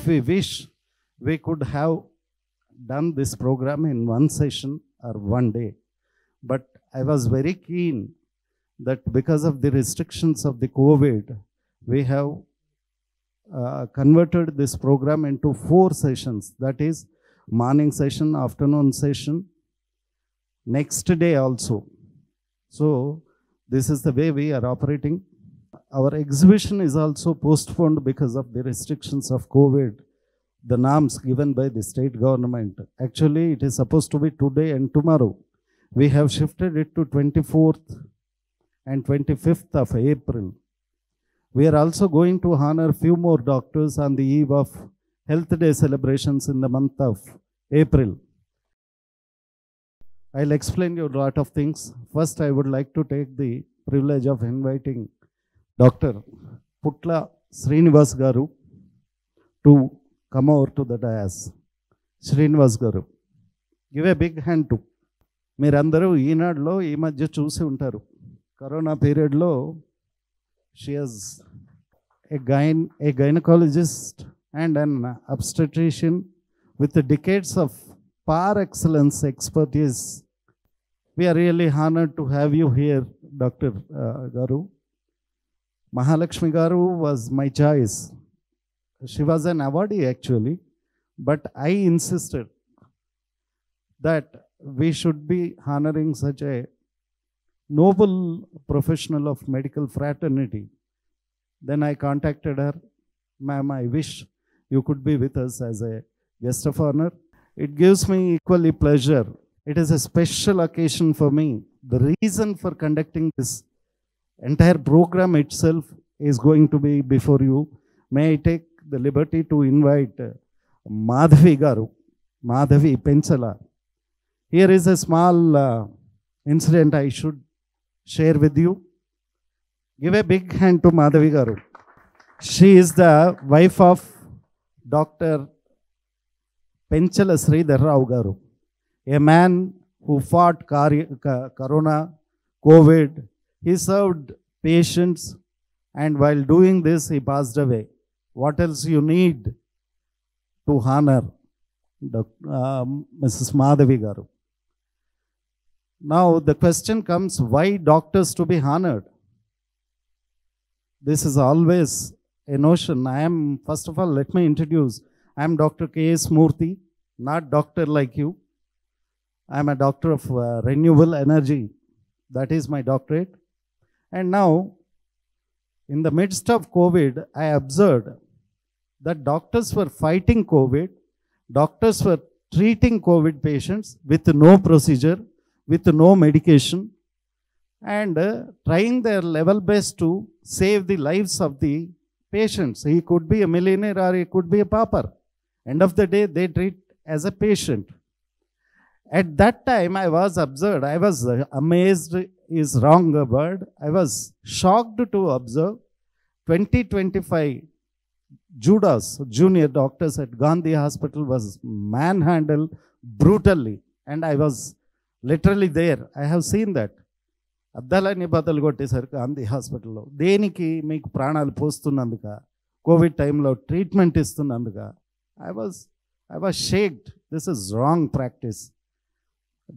If we wish, we could have done this program in one session or one day. But I was very keen that because of the restrictions of the COVID, we have converted this program into 4 sessions. That is morning session, afternoon session, next day also. So this is the way we are operating. Our exhibition is also postponed because of the restrictions of COVID, the norms given by the state government. Actually, it is supposed to be today and tomorrow. We have shifted it to 24th and 25th of April. We are also going to honor few more doctors on the eve of Health Day celebrations in the month of April. I'll explain you a lot of things. First, I would like to take the privilege of inviting Dr. Putla Srinivas Garu to come over to the dais. Srinivas Garu. Give a big hand to. మీరందరూ ఈనాడులో ఈ మధ్య చూసి ఉంటారు. Corona పీరియడ్లో she is a gynecologist and an obstetrician with decades of par excellence expertise. We are really honored to have you here, Dr. Garu. Mahalakshmi Garu was my choice. She was an awardee actually, but I insisted that we should be honoring such a noble professional of medical fraternity. Then I contacted her. Ma'am, I wish you could be with us as a guest of honor. It gives me equally pleasure. It is a special occasion for me. The reason for conducting this entire program itself is going to be before you. May I take the liberty to invite Madhavi Garu, Madhavi Penchala. Here is a small incident I should share with you. Give a big hand to Madhavi Garu. She is the wife of Dr. Penchala Sridhar Rao Garu, a man who fought Corona, COVID. He served patients, and while doing this, he passed away. What else you need to honor Mrs. Madhavi Garu? Now the question comes, why doctors to be honored? This is always a notion. First of all, let me introduce. I am Dr. K.S. Murthy, not doctor like you. I am a doctor of renewable energy. That is my doctorate. And now, in the midst of COVID, I observed that doctors were fighting COVID. Doctors were treating COVID patients with no procedure, with no medication, and trying their level best to save the lives of the patients. He could be a millionaire or he could be a pauper. End of the day, they treat as a patient. At that time, I was observed, I was amazed is wrong a word. I was shocked to observe 20-25 Judas, junior doctors at Gandhi Hospital was manhandled brutally. And I was literally there. I have seen that. అద్దాలన్నీ బద్దలు కొట్టేసరికి గాంధీ హాస్పిటల్లో దేనికి మీకు ప్రాణాలు పోస్తున్నందుక covid టైంలో treatment ఇస్తున్నందుక I was shaked. This is wrong practice.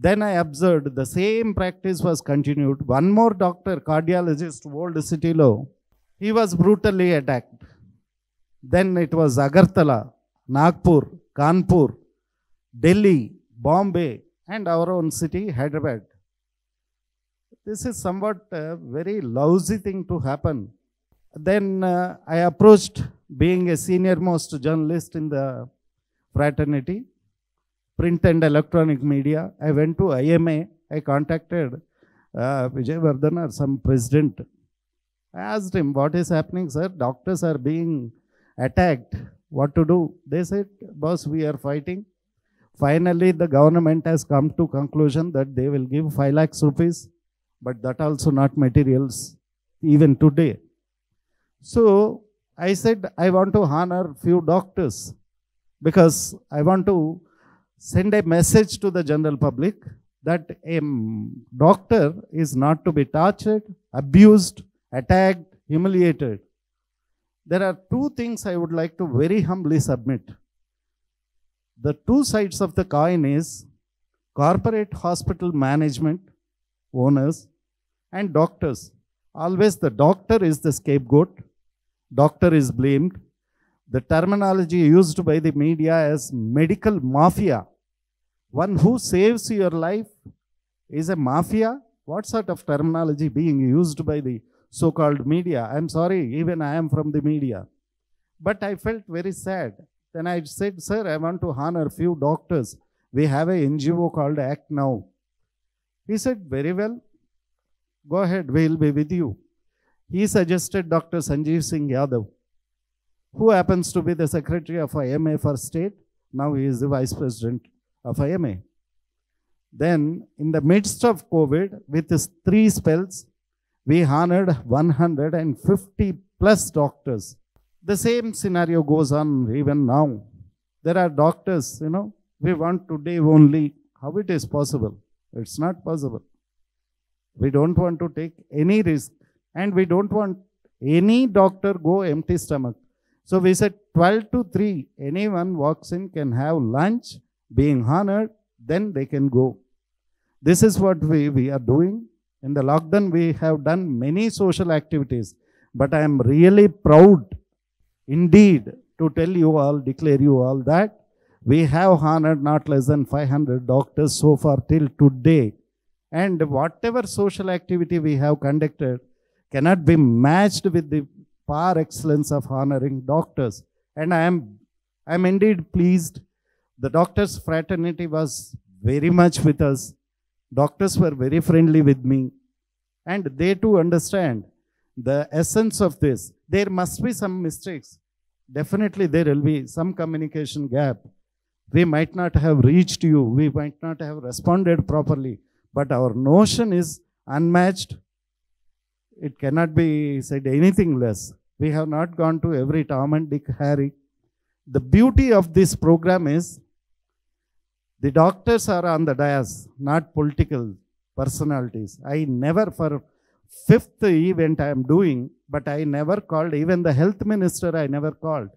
Then I observed the same practice was continued. One more doctor, cardiologist, Old City Low, he was brutally attacked. Then it was Agartala, Nagpur, Kanpur, Delhi, Bombay, and our own city, Hyderabad. This is somewhat a very lousy thing to happen. Then I approached, being a senior most journalist in the fraternity, print and electronic media. I went to IMA. I contacted Vijay Vardhan or some president. I asked him, what is happening, sir? Doctors are being attacked. What to do? They said, boss, we are fighting. Finally, the government has come to conclusion that they will give 5 lakhs rupees, but that also not materials even today. So I said, I want to honor few doctors because I want to send a message to the general public that a doctor is not to be tortured, abused, attacked, humiliated. There are two things I would like to very humbly submit. The two sides of the coin is corporate hospital management, owners, and doctors. Always the doctor is the scapegoat. Doctor is blamed. The terminology used by the media as medical mafia. One who saves your life is a mafia. What sort of terminology being used by the so-called media? I'm sorry, even I am from the media. But I felt very sad. Then I said, sir, I want to honor a few doctors. We have a NGO called Act Now. He said, very well, go ahead, we'll be with you. He suggested Dr. Sanjeev Singh Yadav, who happens to be the secretary of IMA for state. Now he is the vice president of IMA. Then, in the midst of COVID, with his 3 spells, we honored 150 plus doctors. The same scenario goes on even now. There are doctors, we want today only. How it is possible? It's not possible. We don't want to take any risk, and we don't want any doctor go empty stomach. So we said 12 to 3, anyone walks in can have lunch, being honored, then they can go. This is what we are doing. In the lockdown, we have done many social activities, but I am really proud indeed to tell you all, declare you all that we have honored not less than 500 doctors so far till today. And whatever social activity we have conducted cannot be matched with the par excellence of honoring doctors. And I am indeed pleased. The doctors' fraternity was very much with us. Doctors were very friendly with me. And they too understand the essence of this. There must be some mistakes. Definitely there will be some communication gap. We might not have reached you. We might not have responded properly. But our notion is unmatched. It cannot be said anything less. We have not gone to every Tom and Dick, Harry. The beauty of this program is the doctors are on the dais, not political personalities. I never, for 5th event I am doing, but I never called, even the health minister I never called,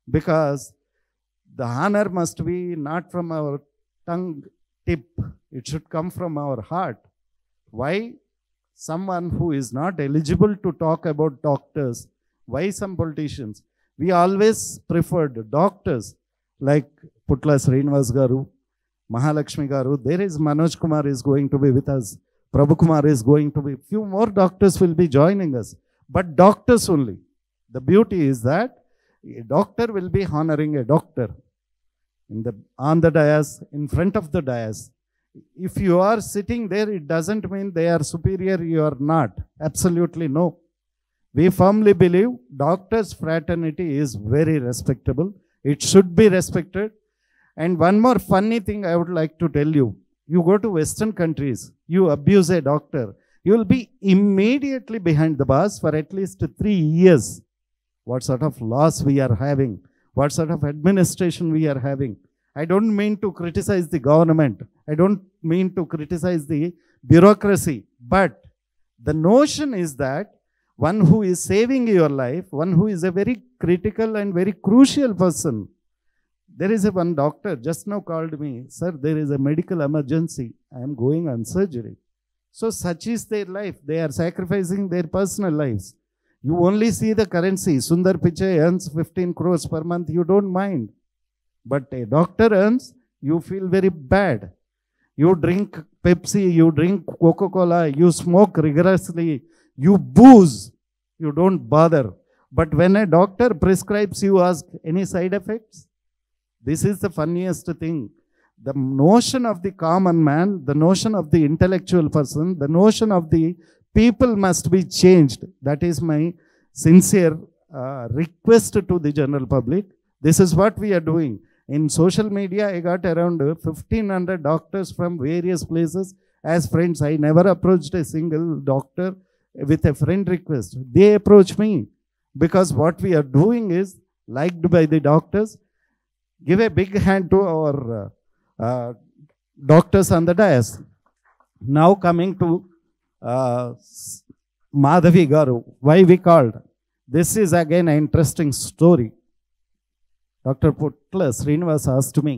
because the honor must be not from our tongue tip. It should come from our heart. Why someone who is not eligible to talk about doctors? Why some politicians? We always preferred doctors like Putla Srinivas Garu, Mahalakshmi Garu. There is Manoj Kumar is going to be with us. Prabhu Kumar is going to be. Few more doctors will be joining us. But doctors only. The beauty is that a doctor will be honoring a doctor on the dais, in front of the dais. If you are sitting there, it doesn't mean they are superior, you are not. Absolutely no. We firmly believe doctors' fraternity is very respectable. It should be respected. And one more funny thing I would like to tell you. You go to Western countries, you abuse a doctor, you will be immediately behind the bars for at least 3 years. What sort of laws we are having? What sort of administration we are having? I don't mean to criticize the government. I don't mean to criticize the bureaucracy. But the notion is that one who is saving your life, one who is a very critical and very crucial person. There is one doctor just now called me, sir, there is a medical emergency. I am going on surgery. So such is their life. They are sacrificing their personal lives. You only see the currency. Sundar Pichai earns 15 crores per month. You don't mind. But a doctor earns, you feel very bad. You drink Pepsi, you drink Coca-Cola, you smoke rigorously, you booze, you don't bother. But when a doctor prescribes, you ask, any side effects? This is the funniest thing. The notion of the common man, the notion of the intellectual person, the notion of the people must be changed. That is my sincere request to the general public. This is what we are doing. In social media, I got around 1,500 doctors from various places as friends. I never approached a single doctor with a friend request. They approach me because what we are doing is liked by the doctors. Give a big hand to our doctors on the dais. Now coming to Madhavi Garu, why we called? This is again an interesting story. Dr. Putla Srinivas asked me,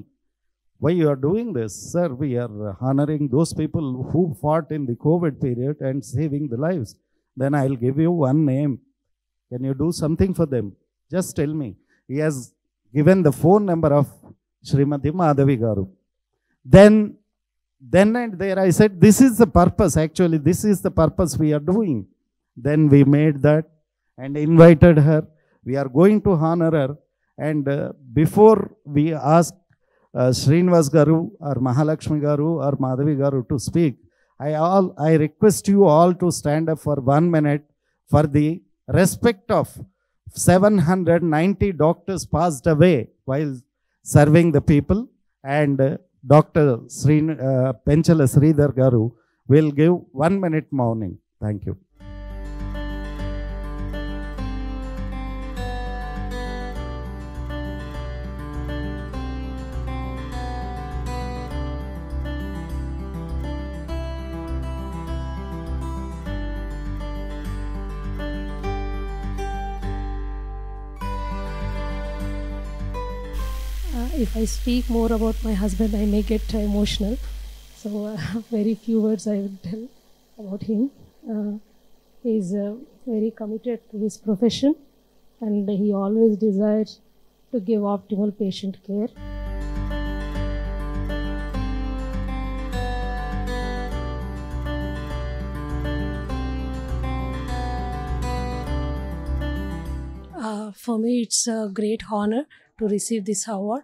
why you are doing this? Sir, we are honoring those people who fought in the COVID period and saving the lives. Then I'll give you one name. Can you do something for them? Just tell me. He has given the phone number of Srimati Madhavi Garu. Then and there I said, this is the purpose. Actually, this is the purpose we are doing. Then we made that and invited her. We are going to honor her. And before we ask Srinivas Garu or Mahalakshmi Garu or Madhavi Garu to speak, I request you all to stand up for 1 minute for the respect of 790 doctors passed away while serving the people, and Dr. Penchala Sridhar Garu will give 1 minute mouning. Thank you. If I speak more about my husband, I may get emotional. So very few words I will tell about him. He is very committed to his profession, and he always desired to give optimal patient care. For me, it's a great honor to receive this award.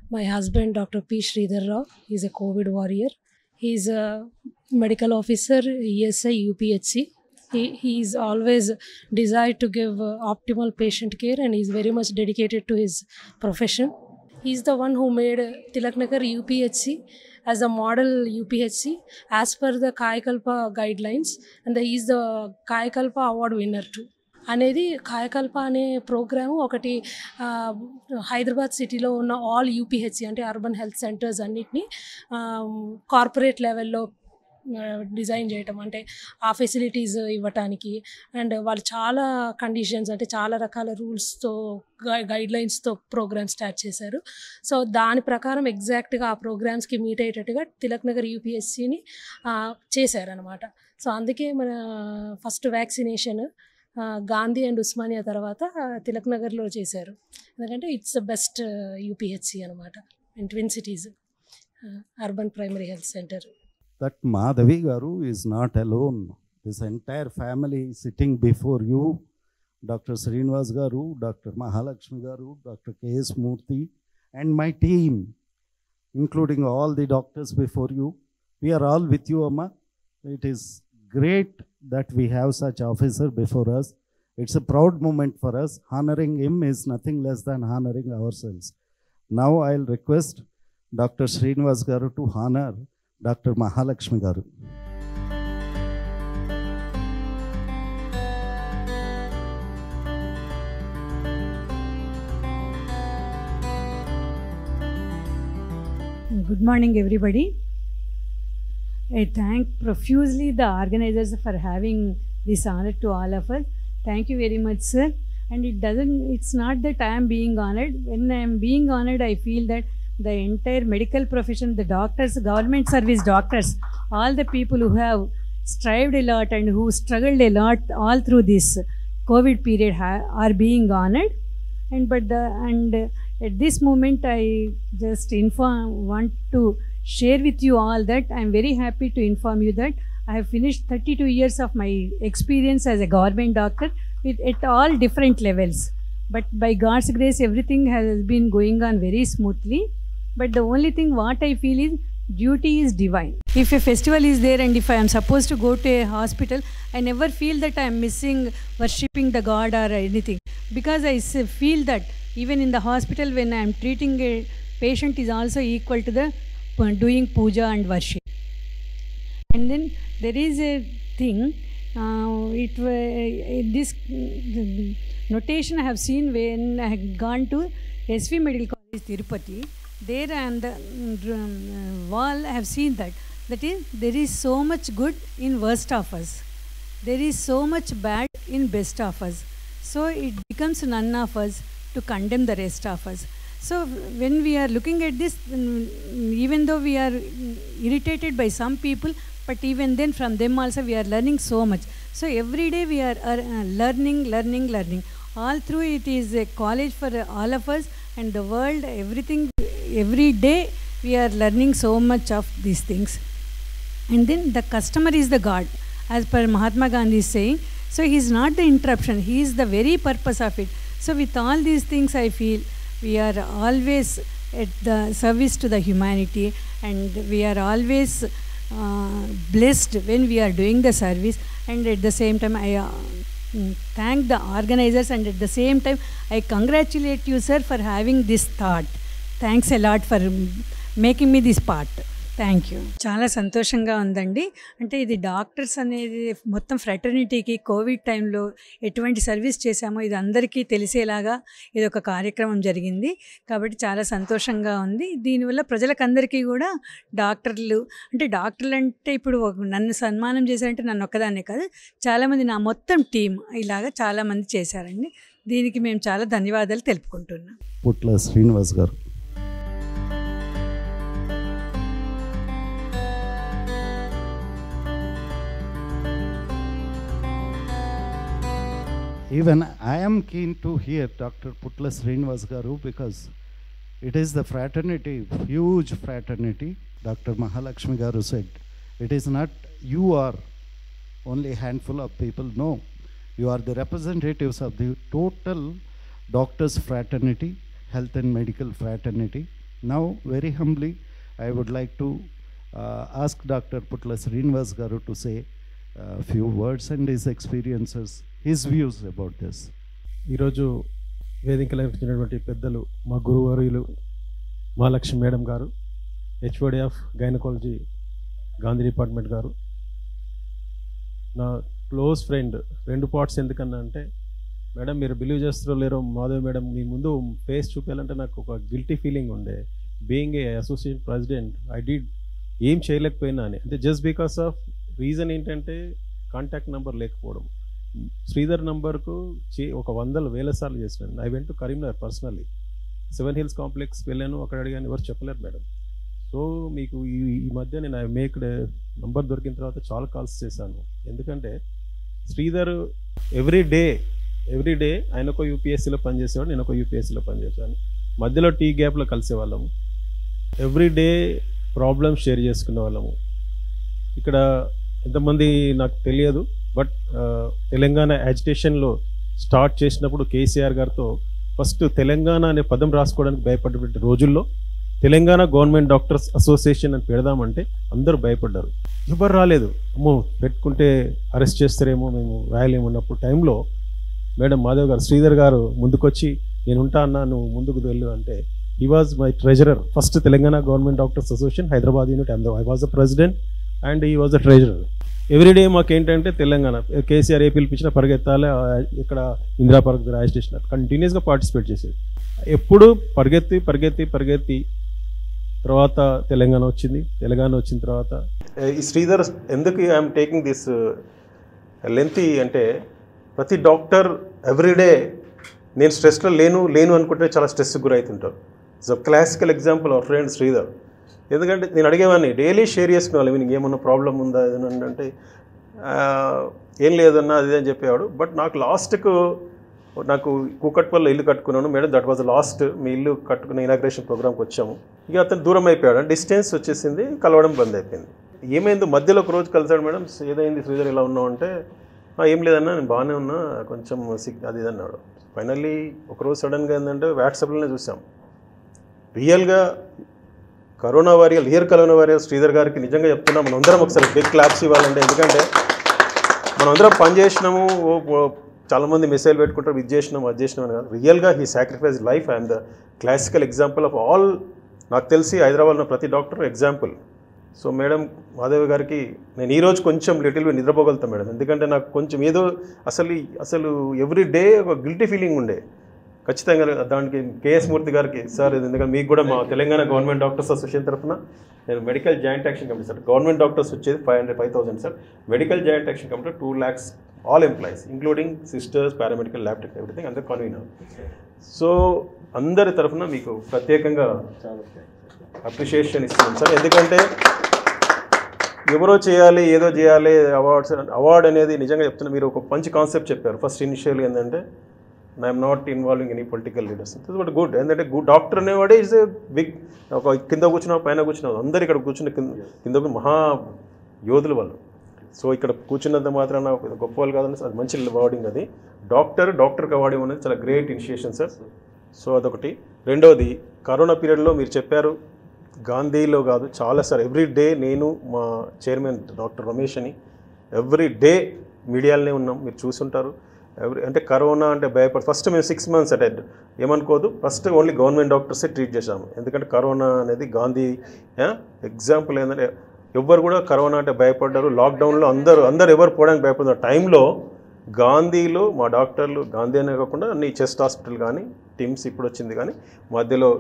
My husband, Dr. P. Sridhar Rao, is a COVID warrior. He is a medical officer, ESI, UPHC. He is always desired to give optimal patient care, and he is very much dedicated to his profession. He is the one who made Tilaknagar UPHC as a model UPHC as per the Kayakalpa guidelines, and he is the Kayakalpa award winner too. అనేది కాయకల్ప అనే programme ఒకటి హైదరాబాద్ సిటీలో ఉన్న all UPHC అంటే urban health centres అన్నిటినీ corporate లెవెల్లో design చేయటం, అంటే ఆ ఫెసిలిటీస్ ఇవ్వటానికి. అండ్ వాళ్ళు చాలా కండిషన్స్, అంటే చాలా రకాల రూల్స్తో గైడ్లైన్స్తో ప్రోగ్రామ్ స్టార్ట్ చేశారు. సో దాని ప్రకారం ఎగ్జాక్ట్గా ఆ ప్రోగ్రామ్స్కి మీట్ అయ్యేటట్టుగా తిలక్నగర్ యూపీహెచ్సిని చేశారనమాట. సో అందుకే మన first vaccination Gandhi and Osmania తర్వాత తిలక్ నగర్లో చేశారు. ఎందుకంటే ఇట్స్ ద బెస్ట్ యూపీహెచ్సి అనమాట in twin cities urban primary health centre. That Madhavi Garu is not alone. This entire family sitting before you, Dr. Srinivas Garu, Dr. Mahalakshmi Garu, Dr. K.S. Murthy, and my team, including all the doctors before you. We are all with you, Amma. It is great that we have such officer before us. It's a proud moment for us. Honoring him is nothing less than honoring ourselves. Now I'll request Dr. Srinivas Garu to honor Dr. Mahalakshmi Garu. Good morning, everybody. I thank profusely the organizers for having this honor to all of us. Thank you very much, sir. And it's not that I am being honored. When I am being honored, I feel that the entire medical profession, the doctors, government service doctors, all the people who have strived a lot and who struggled a lot all through this COVID period are being honored. And at this moment, I just want to share with you all that I am very happy to inform you that I have finished 32 years of my experience as a government doctor at all different levels. But by God's grace, everything has been going on very smoothly. But the only thing what I feel is duty is divine. If a festival is there and if I am supposed to go to a hospital, I never feel that I am missing worshipping the God or anything. Because I feel that even in the hospital when I am treating a patient is also equal to the doing puja and worship. And then there is a thing, this notation I have seen when I have gone to SV Medical College Tirupati. There on the wall I have seen that is there is so much good in worst of us, there is so much bad in best of us. So it becomes none of us to condemn the rest of us. So when we are looking at this, even though we are irritated by some people, but even then from them also we are learning so much. So every day we are learning. All through it is a college for all of us and the world, everything, every day we are learning so much of these things. And then the customer is the God, as per Mahatma Gandhi is saying. So he is not the interruption, he is the very purpose of it. So with all these things I feel we are always at the service to the humanity, and we are always blessed when we are doing the service. And at the same time I thank the organizers, and at the same time I congratulate you, sir, for having this thought. Thanks a lot for making me this part. Thank you. చాలా సంతోషంగా ఉందండి. అంటే ఇది doctors అనేది మొత్తం ఫ్రెటర్నిటీకి Covid టైంలో ఎటువంటి service చేశామో ఇది అందరికీ తెలిసేలాగా ఇది ఒక కార్యక్రమం జరిగింది. కాబట్టి చాలా సంతోషంగా ఉంది. దీనివల్ల ప్రజలకందరికీ కూడా డాక్టర్లు అంటే ఇప్పుడు నన్ను సన్మానం చేశారంటే నన్ను ఒక్కదాన్నే కాదు, చాలామంది నా మొత్తం టీం ఇలాగా చాలామంది చేశారండి. దీనికి మేము చాలా ధన్యవాదాలు తెలుపుకుంటున్నాం. పుట్ల శ్రీనివాస్ గారు. Even I am keen to hear Dr. Putla Srinivas Garu, because it is the fraternity, huge fraternity. Dr. Mahalakshmi Garu said, it is not you are only a handful of people. No, you are the representatives of the total doctors fraternity, health and medical fraternity. Now, very humbly, I would like to ask Dr. Putla Srinivas Garu to say a few words and his experiences, his views about this. ఈరోజు వేదికలో వచ్చినటువంటి పెద్దలు మా గురువర్యులు Mahalakshmi madam గారు, HOD of gynaecology Gandhi department గారు, నా close friend, 2 parts ఎందుకన్నా అంటే, మేడం మీరు బిలీవ్ చేస్తారో లేరో, మాధవ్ మేడం మీ ముందు ఫేస్ చూపించాలంటే నాకు ఒక గిల్టీ ఫీలింగ్ ఉండే. Being a associate president I did ఏం చేయలేకపోయినా అని, అంటే జస్ట్ బికాస్ ఆఫ్ రీజన్ ఏంటంటే కాంటాక్ట్ నెంబర్ లేకపోవడం. శ్రీధర్ నంబర్కు ఒక 100,000 సార్లు చేసినాను. I went to Karimnagar personally, 7 Hills complex వెళ్ళాను, అక్కడ అడిగాను, ఎవరు చెప్పలేరు మేడం. సో మీకు ఈ మధ్య నేను ఐ మేక్డ్ నంబర్ దొరికిన తర్వాత చాలా కాల్స్ చేశాను. ఎందుకంటే శ్రీధర్ ఎవ్రీ డే ఆయన ఒక యూపీఎస్సీలో పనిచేసేవాడు, నేను ఒక యూపీఎస్సీలో పనిచేసాను. మధ్యలో టీ గ్యాప్లో కలిసేవాళ్ళము, ఎవ్రీ డే ప్రాబ్లమ్స్ షేర్ చేసుకునే వాళ్ళము. ఇక్కడ ఎంతమంది నాకు తెలియదు, బట్ తెలంగాణ యాజిటేషన్లో స్టార్ట్ చేసినప్పుడు కేసీఆర్ గారితో ఫస్ట్ తెలంగాణ అనే పదం రాసుకోవడానికి భయపడ్డ రోజుల్లో తెలంగాణ గవర్నమెంట్ డాక్టర్స్ అసోసియేషన్ అని పెడదామంటే అందరూ భయపడ్డారు, ఎవరు రాలేదు. అమ్మో పెట్టుకుంటే అరెస్ట్ చేస్తారేమో, మేము రాయలేము అన్నప్పుడు టైంలో మేడం మాధవ్ గారు, శ్రీధర్ గారు ముందుకొచ్చి నేను ఉంటా అన్నా, నువ్వు ముందుకు వెళ్ళు అంటే, he was my treasurer. First Telangana government doctors association Hyderabad unit, I was the president and he was the treasurer. Everyday మాకేంటంటే తెలంగాణ కేసీఆర్ ఏ పిలిపించినా పరిగెత్తాలి, ఇక్కడ ఇందిరా పార్క్ రైల్వే స్టేషన్ కంటిన్యూస్గా పార్టిసిపేట్ చేసేది. ఎప్పుడు పరిగెత్తి తర్వాత తెలంగాణ వచ్చిన తర్వాత ఈ శ్రీధర్ ఎందుకు ఐఎమ్ టేకింగ్ దిస్ లెంతీ అంటే, ప్రతి డాక్టర్ ఎవ్రీడే నేను స్ట్రెస్లో లేను అనుకుంటే చాలా స్ట్రెస్కి గురవుతుంటారు. It's a classical example our friend Sridhar. ఎందుకంటే నేను అడిగేవాడిని, డైలీ షేర్ చేసుకునేవాళ్ళు, నీకు ఏమన్నా ప్రాబ్లం ఉందా అంటే ఏం లేదన్నా అది అని చెప్పేవాడు. బట్ నాకు కూకట్పల్లిలో ఇల్లు కట్టుకున్నాను మేడం, దట్ వాజ్ లాస్ట్ మీ ఇల్లు కట్టుకున్న ఇనాగ్రేషన్ ప్రోగ్రామ్కి వచ్చాము. ఇక అతను దూరం అయిపోయాడు, డిస్టెన్స్ వచ్చేసింది, కలవడం బంద్ అయిపోయింది. ఏమైంది మధ్యలో ఒక రోజు కలిసాడు, మేడం ఏదైంది శ్రీధర్ ఇలా ఉన్నావు అంటే, ఏం లేదన్నా నేను బాగానే ఉన్నా, కొంచెం అది ఇది అన్నాడు. ఫైనల్లీ ఒకరోజు సడన్గా ఏంటంటే వాట్సాప్లోనే చూసాం, రియల్గా కరోనా వారియర్ శ్రీధర్ గారికి నిజంగా చెప్తున్నాం, మనందరం ఒకసారి బిగ్ క్లాప్స్ ఇవ్వాలంటే. ఎందుకంటే మనమందరం పని చేసినాము, చాలామంది మెసేజ్ పెట్టుకుంటారు, ఇది చేసినాము అది చేసినాం అని కాదు. రియల్గా he sacrifice life. I'm the classical example of all. నాకు తెలిసి హైదరాబాద్లో ప్రతి doctor example. So madam Madhavi గారికి నేను ఈరోజు కొంచెం లిటిల్ బిట్ నిద్రపోగలుగుతాను మేడం, ఎందుకంటే నాకు కొంచెం ఏదో అసలు ఎవ్రీ డే ఒక గిల్టీ ఫీలింగ్ ఉండే. ఖచ్చితంగా దానికి కేఎస్ మూర్తి గారికి, సార్ ఎందుకంటే మీకు కూడా మా తెలంగాణ గవర్నమెంట్ డాక్టర్స్ అసోసియేషన్ తరఫున నేను medical joint action committee sir, government doctors వచ్చేది 5,000 sir, medical joint action committee 2 lakhs all employees including sisters, paramedical, lab tech, everything, అందరు కన్వీనర్. సో అందరి తరఫున మీకు ప్రత్యేకంగా అప్రిషియేషన్ ఇస్తున్నాం సార్. ఎందుకంటే ఎవరో చేయాలి, ఏదో చేయాలి, అవార్డ్ అనేది నిజంగా చెప్తున్నా, మీరు ఒక మంచి కాన్సెప్ట్ చెప్పారు. ఫస్ట్ ఇనిషియల్ ఏంటంటే I'm not involving any political leaders. It's but good. ఎందుకంటే గుడ్ డాక్టర్ అనేవాడే ఈజ్ ఏ బిగ్, ఒక కింద కూర్చున్నావు, పైన కూర్చున్నావు, అందరు ఇక్కడ కూర్చున్న కింద మహా యోధులు వాళ్ళు. సో ఇక్కడ కూర్చున్నంత మాత్రాన గొప్ప వాళ్ళు కాదని, అది మంచి అవార్డింగ్. అది డాక్టర్కి అవార్డింగ్ అనేది చాలా గ్రేట్ ఇనిషియేషన్ సార్. సో అదొకటి. రెండవది, కరోనా పీరియడ్లో మీరు చెప్పారు గాంధీలో కాదు చాలా సార్, ఎవ్రీ డే నేను మా చైర్మన్ డాక్టర్ రమేష్ అని ఎవ్రీ డే మీడియాలోనే ఉన్నాం, మీరు చూసుంటారు. అంటే కరోనా అంటే ఫస్ట్ మేము 6 months అటెండ్ ఏమనుకోదు, ఫస్ట్ ఓన్లీ గవర్నమెంట్ డాక్టర్సే ట్రీట్ చేశాము. ఎందుకంటే కరోనా అనేది గాంధీ ఎగ్జాంపుల్ ఏంటంటే ఎవ్వరు కూడా కరోనా అంటే భయపడ్డారు. లాక్డౌన్లో అందరు ఎవరు పోవడానికి భయపడుతున్నారు టైంలో గాంధీలో మా డాక్టర్లు, గాంధీ అనే కాకుండా అన్ని చెస్ట్ హాస్పిటల్ కానీ, టిమ్స్ ఇప్పుడు వచ్చింది కానీ, మధ్యలో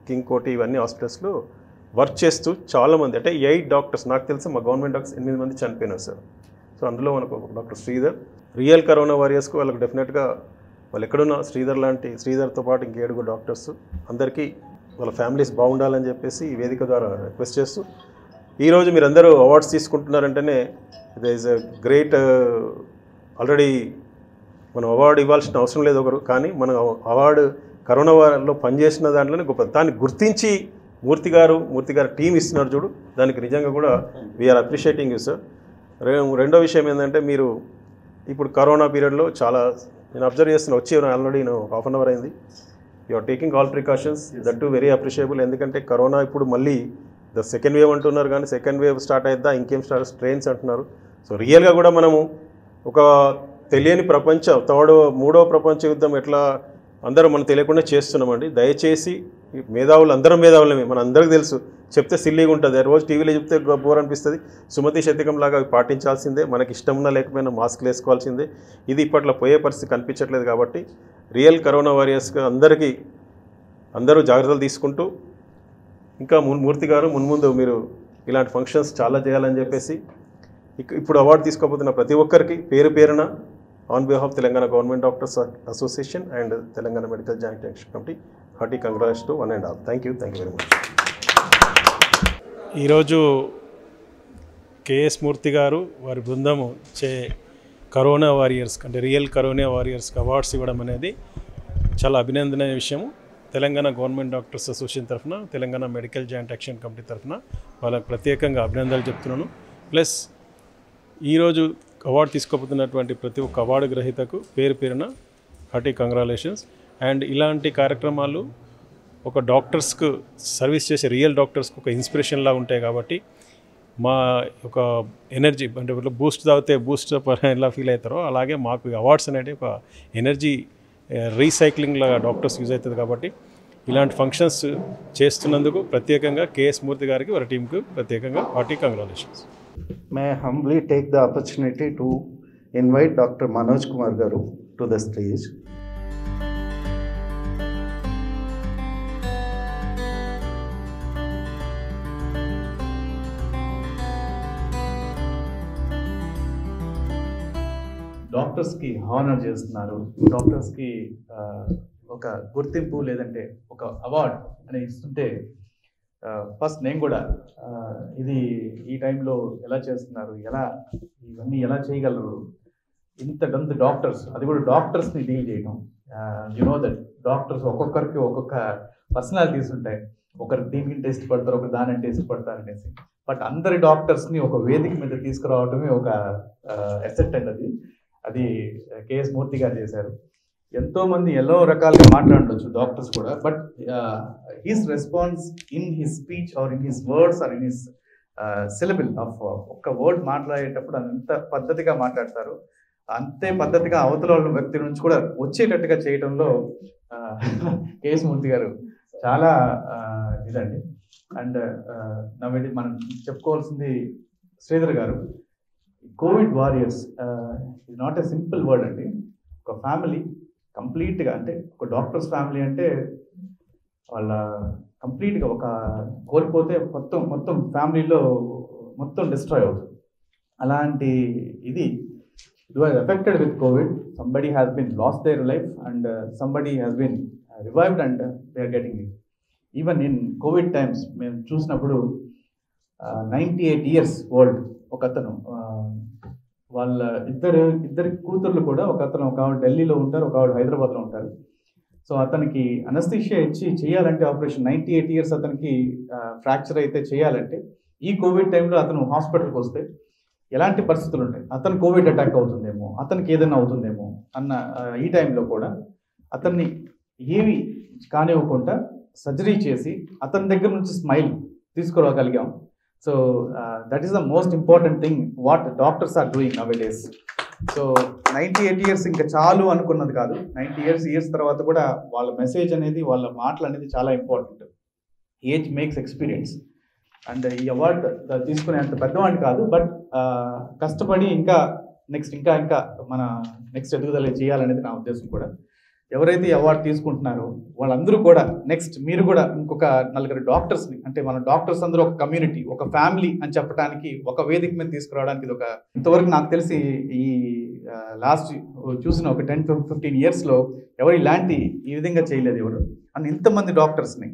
కింగ్ కోటి, ఇవన్నీ హాస్పిటల్స్లో వర్క్ చేస్తూ చాలామంది, అంటే 8 డాక్టర్స్ నాకు తెలిసి మా గవర్నమెంట్ డాక్టర్స్ 8 మంది చనిపోయినారు సార్. సో అందులో మనకు డాక్టర్ శ్రీధర్, రియల్ కరోనా వారియర్స్కు వాళ్ళకి డెఫినెట్గా వాళ్ళు ఎక్కడున్న శ్రీధర్తో పాటు ఇంక 7 డాక్టర్స్ అందరికీ వాళ్ళ ఫ్యామిలీస్ బాగుండాలని చెప్పేసి ఈ వేదిక ద్వారా రిక్వెస్ట్ చేస్తూ, ఈరోజు మీరందరూ అవార్డ్స్ తీసుకుంటున్నారంటేనే it is a great. Already మనం అవార్డు ఇవ్వాల్సిన అవసరం లేదు ఒకరు, కానీ మనం అవార్డు కరోనా వారిలో పనిచేసిన దాంట్లోనే గొప్ప. దాన్ని గుర్తించి మూర్తి గారు టీం ఇస్తున్నారు చూడు, దానికి నిజంగా కూడా వీఆర్ అప్రిషియేటింగ్ యూ సార్. రెండో విషయం ఏంటంటే, మీరు ఇప్పుడు కరోనా పీరియడ్లో చాలా నేను అబ్జర్వ్ చేస్తున్నా, వచ్చి ఆల్రెడీ నేను ½ an hour అయింది. You are taking all precautions, that too very appreciable. ఎందుకంటే కరోనా ఇప్పుడు మళ్ళీ సెకండ్ వేవ్ అంటున్నారు, కానీ సెకండ్ వేవ్ స్టార్ట్ అయిద్దా, ఇంకేం స్ట్రెయిన్స్ అంటున్నారు. సో రియల్గా కూడా మనము ఒక తెలియని మూడవ ప్రపంచ యుద్ధం ఎట్లా అందరూ మనం తెలియకుండా చేస్తున్నామండి. దయచేసి అందరం మేధావులమే, మన అందరికీ తెలుసు, చెప్తే సిల్లీగా ఉంటుంది, రోజు టీవీలో చెప్తే బోర్ అనిపిస్తుంది. సుమతి శతకం లాగా అవి పాటించాల్సిందే, మనకి ఇష్టం ఉన్నా లేకపోయినా మాస్క్లు వేసుకోవాల్సిందే. ఇది ఇప్పట్లో పోయే పరిస్థితి కనిపించట్లేదు. కాబట్టి రియల్ కరోనా వారియర్స్గా అందరూ జాగ్రత్తలు తీసుకుంటూ, ఇంకా మూర్తి గారు మున్ముందు మీరు ఇలాంటి ఫంక్షన్స్ చాలా చేయాలని చెప్పేసి, ఇప్పుడు అవార్డు తీసుకోబోతున్న ప్రతి ఒక్కరికి పేరున on behalf Telangana government doctors association and Telangana medical joint action committee hearty congrats to one and all. Thank you very much. ఈరోజు కేఎస్ మూర్తి గారు వారి బృందము కరోనా వారియర్స్ అంటే రియల్ కరోనా వారియర్స్కి అవార్డ్స్ ఇవ్వడం అనేది చాలా అభినందనీయ విషయము. తెలంగాణ గవర్నమెంట్ డాక్టర్స్ అసోసియేషన్ తరఫున, Telangana medical joint action committee తరఫున వాళ్ళకి ప్రత్యేకంగా అభినందనలు చెప్తున్నాను. ప్లస్ ఈరోజు అవార్డు తీసుకోబోతున్నటువంటి ప్రతి ఒక్క అవార్డు గ్రహీతకు పేరున హార్టీ కంగ్రాచులేషన్స్. అండ్ ఇలాంటి కార్యక్రమాలు ఒక డాక్టర్స్కు సర్వీస్ చేసే రియల్ డాక్టర్స్కి ఒక ఇన్స్పిరేషన్లా ఉంటాయి. కాబట్టి మా ఒక ఎనర్జీ అంటే బూస్ట్ తాగితే బూస్ట్ ఎలా ఫీల్ అవుతారో అలాగే మాకు అవార్డ్స్ అనేవి ఒక ఎనర్జీ రీసైక్లింగ్ లాగా డాక్టర్స్ యూజ్ అవుతుంది. కాబట్టి ఇలాంటి ఫంక్షన్స్ చేస్తున్నందుకు ప్రత్యేకంగా కేఎస్ మూర్తి గారికి వారి టీంకు ప్రత్యేకంగా hearty congratulations. May I humbly take the opportunity to invite Dr. Manoj Kumar Garu to the stage. డాక్టర్స్కి హానర్ చేస్తున్నారు, డాక్టర్స్కి ఒక గుర్తింపు లేదంటే ఒక అవార్డ్ అనేది ఇస్తుంటే, ఫస్ట్ నేను కూడా ఇది ఈ టైంలో ఎలా చేస్తున్నారు, ఇవన్నీ ఎలా చేయగలరు, ఇంత డాక్టర్స్, అది కూడా డాక్టర్స్ని డీల్ చేయడం. నో దట్ డాక్టర్స్ ఒక్కొక్కరికి ఒక్కొక్క పర్సనాలిటీస్ ఉంటాయి, ఒకరు దీనికి టెస్ట్ పడతారు, ఒకరు దాని టెస్ట్ పడతారు అనేసి. బట్ అందరి డాక్టర్స్ని ఒక వేదిక మీద తీసుకురావడమే ఒక అసెట్ అండి. అది కేఎస్ మూర్తి గారు చేశారు. ఎంతోమంది ఎన్నో రకాలుగా మాట్లాడవచ్చు డాక్టర్స్ కూడా, but his response in his speech or in his words or in his syllable of ఒక్క వర్డ్ మాట్లాడేటప్పుడు అంత పద్ధతిగా మాట్లాడతారు. అంతే పద్ధతిగా అవతల వ్యక్తి నుంచి కూడా వచ్చేటట్టుగా చేయడంలో కేఎస్ మూర్తి గారు చాలా ఇదండి. అండ్ నవ్వేది మనం చెప్పుకోవాల్సింది శ్రీధర్ గారు, కోవిడ్ వారియర్స్ ఇది నాట్ ఎ సింపుల్ వర్డ్ అండి. ఒక ఫ్యామిలీ కంప్లీట్గా, అంటే ఒక డాక్టర్స్ ఫ్యామిలీ అంటే వాళ్ళ కంప్లీట్గా ఒక కోల్పోతే మొత్తం ఫ్యామిలీలో మొత్తం డిస్ట్రాయ్ అవుతుంది. అలాంటి ఇది who are affected with COVID. Somebody has been lost their life and somebody has been revived and they are getting it. Even in COVID times, మేము చూసినప్పుడు 98 years old ఒక అతను, వాళ్ళ ఇద్దరి కూతుర్లు కూడా, ఒక ఆవిడ ఢిల్లీలో ఉంటారు, ఒక ఆవిడ హైదరాబాద్లో ఉంటారు. సో అతనికి అనస్థీషియా ఇచ్చి చేయాలంటే ఆపరేషన్, 98 years అతనికి ఫ్రాక్చర్ అయితే చేయాలంటే, ఈ కోవిడ్ టైంలో అతను హాస్పిటల్కి వస్తే ఎలాంటి పరిస్థితులు ఉంటాయి, అతను కోవిడ్ అటాక్ అవుతుందేమో, అతనికి ఏదైనా అవుతుందేమో అన్న ఈ టైంలో కూడా అతన్ని ఏమి కానివ్వకుండా సర్జరీ చేసి అతని దగ్గర నుంచి స్మైల్ తీసుకురాగలిగాం. So that is the most important thing what doctors are doing nowadays. So 98 years ఇంకా చాలు అనుకున్నది కాదు. 90 years తర్వాత కూడా వాళ్ళ మెసేజ్ అనేది, వాళ్ళ మాటలు అనేది చాలా important. Age makes experience. And ఈ అవార్డు తీసుకునే అంత పెద్దవాడిని కాదు, బట్ కష్టపడి ఇంకా మన నెక్స్ట్ ఎదుగుదల చేయాలనేది నా ఉద్దేశం కూడా. ఎవరైతే ఈ అవార్డు తీసుకుంటున్నారో వాళ్ళందరూ కూడా నెక్స్ట్ మీరు కూడా ఇంకొక 4 డాక్టర్స్ని, అంటే మన డాక్టర్స్ అందరూ ఒక కమ్యూనిటీ, ఒక ఫ్యామిలీ అని చెప్పడానికి ఒక వేదిక మీద తీసుకురావడానికి ఇది ఒక, ఇంతవరకు నాకు తెలిసి ఈ లాస్ట్ చూసిన ఒక 10-15 yearsలో ఎవరు ఈ విధంగా చేయలేదు ఎవరు. అండ్ ఇంతమంది డాక్టర్స్ని,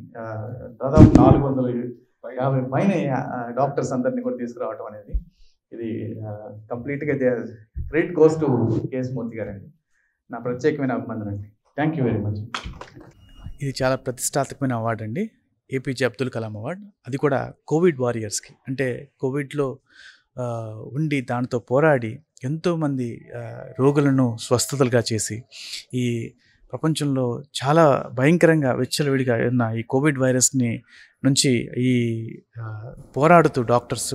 దాదాపు 450 పైన డాక్టర్స్ అందరినీ కూడా తీసుకురావడం అనేది, ఇది కంప్లీట్గా గ్రేట్ గోస్ టు కేఎస్ మూర్తి గారండి. నా ప్రత్యేకమైన అభినందన అండి. Thank you very much. ఇది చాలా ప్రతిష్టాత్మకమైన అవార్డు అండి, ఏపీజే అబ్దుల్ కలాం అవార్డు. అది కూడా కోవిడ్ వారియర్స్కి, అంటే కోవిడ్లో ఉండి దానితో పోరాడి ఎంతోమంది రోగులను స్వస్థతలుగా చేసి, ఈ ప్రపంచంలో చాలా భయంకరంగా విచ్చలవిడిగా ఉన్న ఈ కోవిడ్ వైరస్ని నుంచి ఈ పోరాడుతూ డాక్టర్స్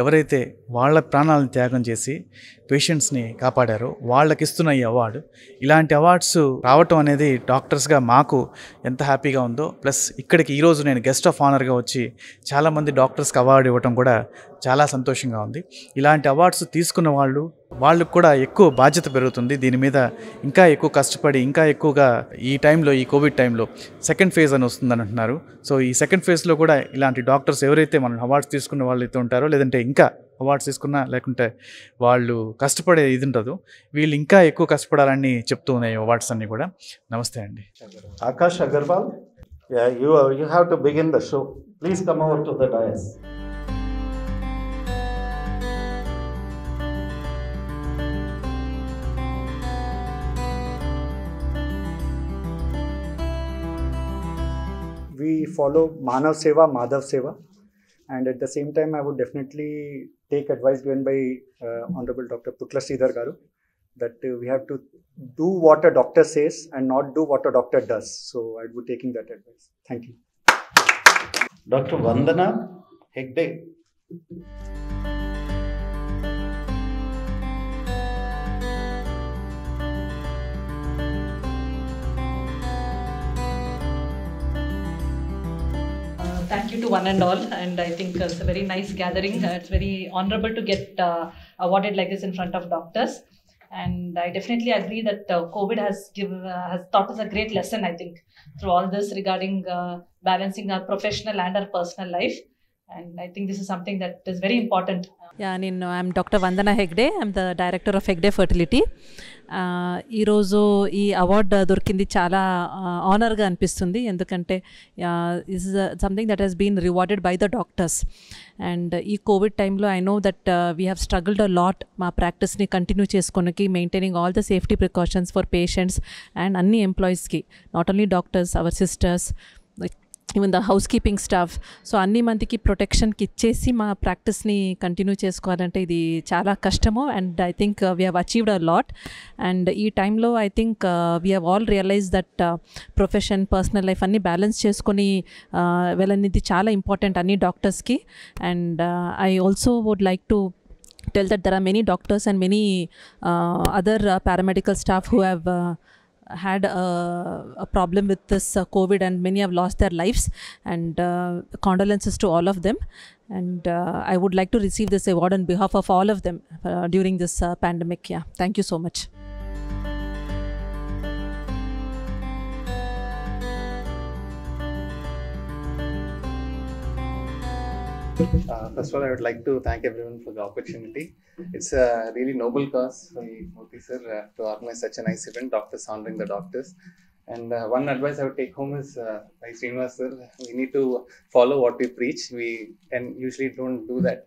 ఎవరైతే వాళ్ళ ప్రాణాలను త్యాగం చేసి పేషెంట్స్ని కాపాడారో వాళ్ళకి ఇస్తున్న ఈ అవార్డు, ఇలాంటి అవార్డ్స్ రావటం అనేది డాక్టర్స్గా మాకు ఎంత హ్యాపీగా ఉందో, ప్లస్ ఇక్కడికి ఈరోజు నేను గెస్ట్ ఆఫ్ ఆనర్గా వచ్చి చాలామంది డాక్టర్స్కి అవార్డు ఇవ్వటం కూడా చాలా సంతోషంగా ఉంది. ఇలాంటి అవార్డ్స్ తీసుకున్న వాళ్ళకు కూడా ఎక్కువ బాధ్యత పెరుగుతుంది. దీని మీద ఇంకా ఎక్కువ కష్టపడి, ఇంకా ఎక్కువగా ఈ టైంలో, ఈ కోవిడ్ టైంలో సెకండ్ ఫేజ్ అని వస్తుందని అంటున్నారు. సో ఈ సెకండ్ ఫేజ్లో కూడా ఇలాంటి డాక్టర్స్ ఎవరైతే మనం అవార్డ్స్ తీసుకున్న వాళ్ళు అయితే ఉంటారో, లేదంటే ఇంకా అవార్డ్స్ తీసుకున్నా లేకుంటే వాళ్ళు కష్టపడే ఇది ఉంటుందో, వీళ్ళు ఇంకా ఎక్కువ కష్టపడాలని చెప్తూ ఉన్నాయి అవార్డ్స్ అన్నీ కూడా. నమస్తే అండి. Akash Agarwal, you have to begin the show. Please come over to the dais. We follow Manav Seva, Madhav Seva, and at the same time I would definitely take advice given by Honorable Dr. Putla Sridhar Garu, that we have to do what a doctor says and not do what a doctor does. So I would be taking that advice. Thank you. Dr. Vandana Hegde. Thank you to one and all, and I think it's a very nice gathering. It's very honorable to get awarded like this in front of doctors, and I definitely agree that COVID has taught us a great lesson, I think, through all this regarding balancing our professional and our personal life, and I think this is something that is very important. Yeah, I'm Dr. Vandana Hegde. I'm the director of Hegde Fertility. ఈరోజు ఈ award దొరికింది చాలా ఆనర్గా అనిపిస్తుంది, ఎందుకంటే is something that he's been rewarded by the doctors. And ఈ covid టైంలో I know that we have struggled a lot మా ప్రాక్టీస్ని కంటిన్యూ చేసుకోనికి, maintaining all the safety precautions for patients and అన్ని ఎంప్లాయీస్కి, not only doctors, our sisters, even the housekeeping staff. So అన్ని మందికి ప్రొటెక్షన్కి ఇచ్చేసి మా ప్రాక్టీస్ని కంటిన్యూ చేసుకోవాలంటే ఇది చాలా కష్టము. And I think we have achieved a lot. And ఈ టైంలో I think we have all realise that profession, personal life అన్నీ బ్యాలెన్స్ చేసుకొని వెళ్ళనిది చాలా ఇంపార్టెంట్ అన్ని డాక్టర్స్కి. And I also would like to tell that there are many doctors and many other paramedical staff who have had a problem with this COVID, and many have lost their lives, and condolences to all of them. And I would like to receive this award on behalf of all of them during this pandemic. Yeah, thank you so much. First of all, I would like to thank everyone for the opportunity. It's a really noble cause for Murthy sir to organize such a nice event, doctors honoring the doctors. And one advice I would take home is, like Srinivas sir, we need to follow what we preach. We can usually don't do that,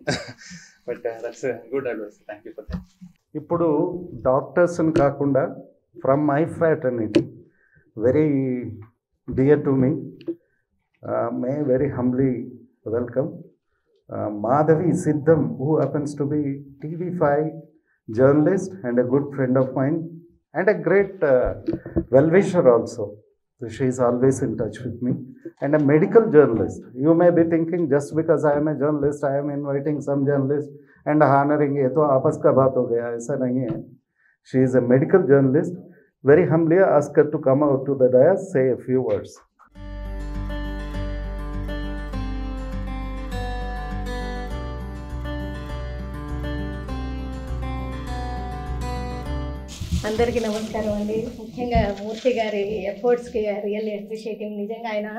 but that's a good advice. Thank you for that. ఇప్పుడు డాక్టర్స్ని కాకుండా from my fraternity very dear to me May very humbly welcome Madhavi Siddham, who happens to be TV5 journalist and a good friend of mine and a great well-wisher also. So she is always in touch with me, and a medical journalist. You may be thinking just because I am a journalist, I am inviting some journalist and honoring ये तो आपस का बात हो गया, ऐसा नहीं है. She is a medical journalist. Very humbly ask her to come out to the dais, say a few words. అందరికీ నమస్కారం అండి. ముఖ్యంగా మూర్తి గారి ఎఫర్ట్స్కి రియల్లీ అప్రిషియేటింగ్. నిజంగా ఆయన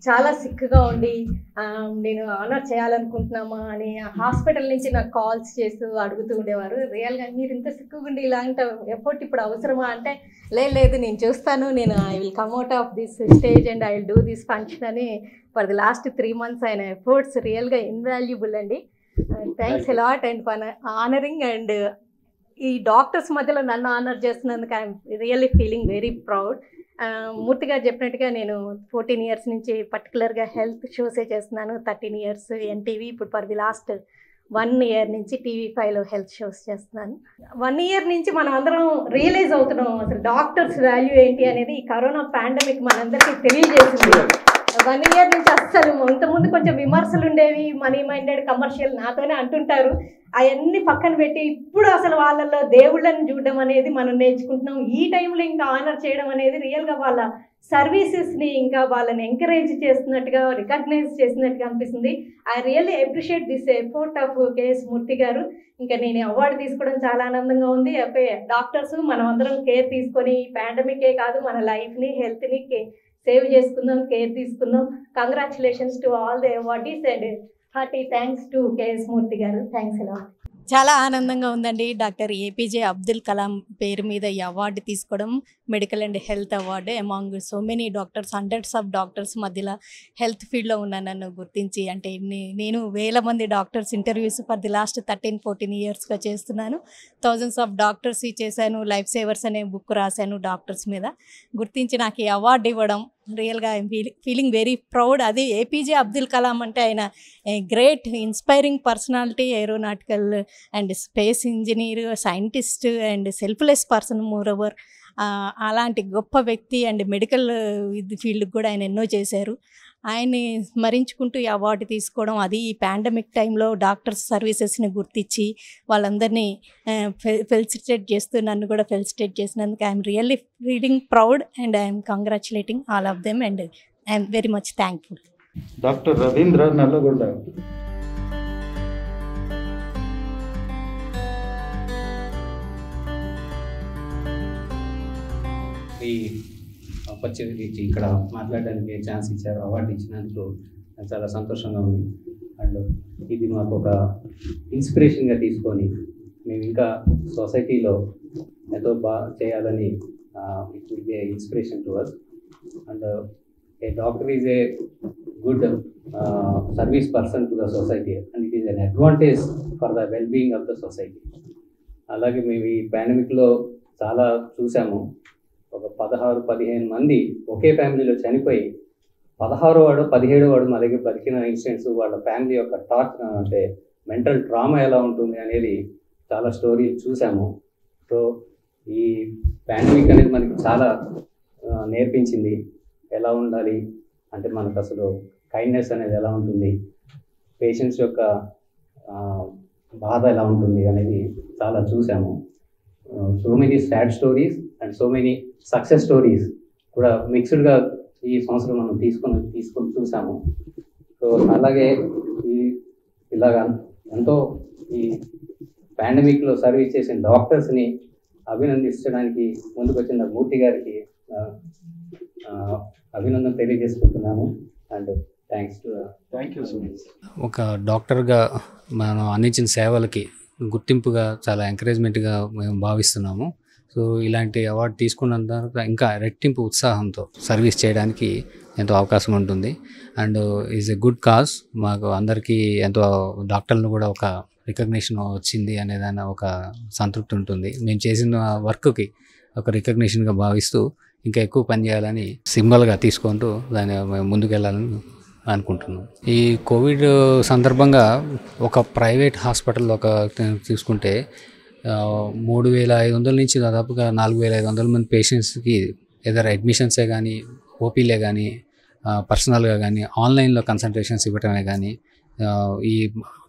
చాలా సిక్గా ఉండి నేను ఆనర్ చేయాలనుకుంటున్నామా అని హాస్పిటల్ నుంచి నాకు కాల్స్ చేస్తూ అడుగుతూ ఉండేవారు. రియల్గా మీరు ఇంత సిక్గా ఉండి ఇలాంటి ఎఫర్ట్ ఇప్పుడు అవసరమా అంటే, లేదు నేను చూస్తాను, నేను I will come out of this stage and I will do this function అని ఫర్ ది లాస్ట్ 3 months ఆయన ఎఫర్ట్స్ రియల్గా ఇన్వాల్యుబుల్ అండి. Thanks a lot and for honouring. And ఈ డాక్టర్స్ మధ్యలో నన్ను ఆనర్ చేస్తున్నందుకు I'm really feeling very proud. Murthy garu చెప్పినట్టుగా నేను 14 years నుంచి పర్టికులర్గా హెల్త్ షోసే చేస్తున్నాను. 13 years ఎన్టీవీ, ఇప్పుడు ఫర్ ది లాస్ట్ 1 year నుంచి TV5లో హెల్త్ షోస్ చేస్తున్నాను. 1 year నుంచి మనం అందరం రియలైజ్ అవుతున్నాం అసలు డాక్టర్స్ వాల్యూ ఏంటి అనేది. ఈ కరోనా పాండమిక్ మనందరికీ తెలియజేసింది. 1 year నుంచి అస్సలు ఇంతకుముందు కొంచెం విమర్శలు ఉండేవి, మనీ మైండెడ్ కమర్షియల్ నాతోనే అంటుంటారు. అవన్నీ పక్కన పెట్టి ఇప్పుడు అసలు వాళ్ళల్లో దేవుళ్ళని చూడడం అనేది మనం నేర్చుకుంటున్నాం. ఈ టైంలో ఇంకా ఆనర్ చేయడం అనేది రియల్గా వాళ్ళ సర్వీసెస్ని ఇంకా వాళ్ళని ఎంకరేజ్ చేస్తున్నట్టుగా, రికగ్నైజ్ చేసినట్టుగా అనిపిస్తుంది. I really appreciate this effort of K S Murthy garu. ఇంకా నేను అవార్డు తీసుకోవడం చాలా ఆనందంగా ఉంది. డాక్టర్స్ మనం అందరం కేర్ తీసుకొని పాండమికే కాదు మన లైఫ్ని, హెల్త్ని సేవ్ చేసుకుందాం, కేర్ తీసుకుందాం. Congratulations to all the awardees and hearty thanks to K S Murthy garu. Thanks ఎలా. చాలా ఆనందంగా ఉందండి. డాక్టర్ ఏపీజే అబ్దుల్ కలాం పేరు మీద ఈ అవార్డు తీసుకోవడం, medical and health award among so many doctors, hundreds of doctors మధ్యలో హెల్త్ ఫీల్డ్లో ఉన్న నన్ను గుర్తించి, అంటే నేను 1000 మంది doctors interviews for the last 13-14 yearsగా చేస్తున్నాను. థౌజండ్స్ ఆఫ్ డాక్టర్స్ చేశాను. లైఫ్ సేవర్స్ అనే బుక్ రాశాను డాక్టర్స్ మీద. గుర్తించి నాకు ఈ అవార్డు ఇవ్వడం రియల్గా ఐఎమ్ ఫీలింగ్ వెరీ ప్రౌడ్. అది ఏపీజే అబ్దుల్ కలాం అంటే ఆయన great inspiring personality, aeronautical and space engineer, scientist and selfless person more over. అలాంటి గొప్ప వ్యక్తి అండ్ మెడికల్ ఫీల్డ్కి కూడా ఆయన ఎన్నో చేశారు. ఆయన్ని స్మరించుకుంటూ ఈ అవార్డు తీసుకోవడం, అది ఈ పాండమిక్ టైంలో డాక్టర్స్ సర్వీసెస్ని గుర్తించి వాళ్ళందరినీ ఫెలిసిటేట్ చేస్తూ నన్ను కూడా ఫెలిసిటేట్ చేసినందుకు I'm really feeling proud and I'm congratulating all of them and I'm very much thankful. Doctor Ravindra Nalgonda. ఈ ఆపర్చునిటీ ఇచ్చి ఇక్కడ మాట్లాడడానికి ఛాన్స్ ఇచ్చారు, అవార్డు ఇచ్చినందుకు నాకు చాలా సంతోషంగా ఉంది. అండ్ ఇది మాకు ఒక ఇన్స్పిరేషన్గా తీసుకొని మేము ఇంకా సొసైటీలో ఎంతో బాగా చేయాలని it will be inspiration to us. And a doctor is a good service person to the society and it is an advantage for the well being of the society. అలాగే మేము ఈ పాండమిక్లో చాలా చూసాము. ఒక 16-15 మంది ఒకే ఫ్యామిలీలో చనిపోయి 16వ వాడు 17వ వాడు మా దగ్గర బతికిన ఇన్సిడెంట్స్, వాళ్ళ ఫ్యామిలీ యొక్క అంటే మెంటల్ ట్రామా ఎలా ఉంటుంది అనేది చాలా స్టోరీ చూసాము. సో ఈ పాండమిక్ అనేది మనకి చాలా నేర్పించింది ఎలా ఉండాలి, అంటే మనకు అసలు కైండ్నెస్ అనేది ఎలా ఉంటుంది, పేషెంట్స్ యొక్క బాధ ఎలా ఉంటుంది అనేది చాలా చూసాము. So many sad stories and so many success stories కూడా మిక్స్డ్గా ఈ సంవత్సరం మనం తీసుకొని చూసాము. సో అలాగే ఇలాగా ఎంతో ఈ పాండమిక్లో సర్వీస్ చేసిన డాక్టర్స్ని అభినందించడానికి ముందుకు వచ్చిన మూర్తి గారికి అభినందన తెలియజేసుకుంటున్నాను. And thanks to thank you so much. ఒక డాక్టర్గా మనం అందించిన సేవలకి గుర్తింపుగా చాలా ఎంకరేజ్మెంట్గా మేము భావిస్తున్నాము. సో ఇలాంటి అవార్డు తీసుకున్నంత ఇంకా రెట్టింపు ఉత్సాహంతో సర్వీస్ చేయడానికి ఎంతో అవకాశం ఉంటుంది. And is a good cause. మాకు అందరికీ ఎంతో డాక్టర్లను కూడా ఒక రికగ్నిషన్ వచ్చింది అనేదాన్ని ఒక సంతృప్తి ఉంటుంది. మేము చేసిన వర్క్కి ఒక రికగ్నిషన్గా భావిస్తూ ఇంకా ఎక్కువ పని చేయాలని సింబల్గా తీసుకుంటూ దాన్ని మేము ముందుకెళ్ళాలని అనుకుంటున్నాం. ఈ కోవిడ్ సందర్భంగా ఒక ప్రైవేట్ హాస్పిటల్ తీసుకుంటే 3,500 నుంచి దాదాపుగా 4,500 మంది పేషెంట్స్కి ఏదైనా అడ్మిషన్సే కానీ, ఓపీలే కానీ, పర్సనల్గా కానీ, ఆన్లైన్లో కన్సల్టేషన్స్ ఇవ్వటమే కానీ ఈ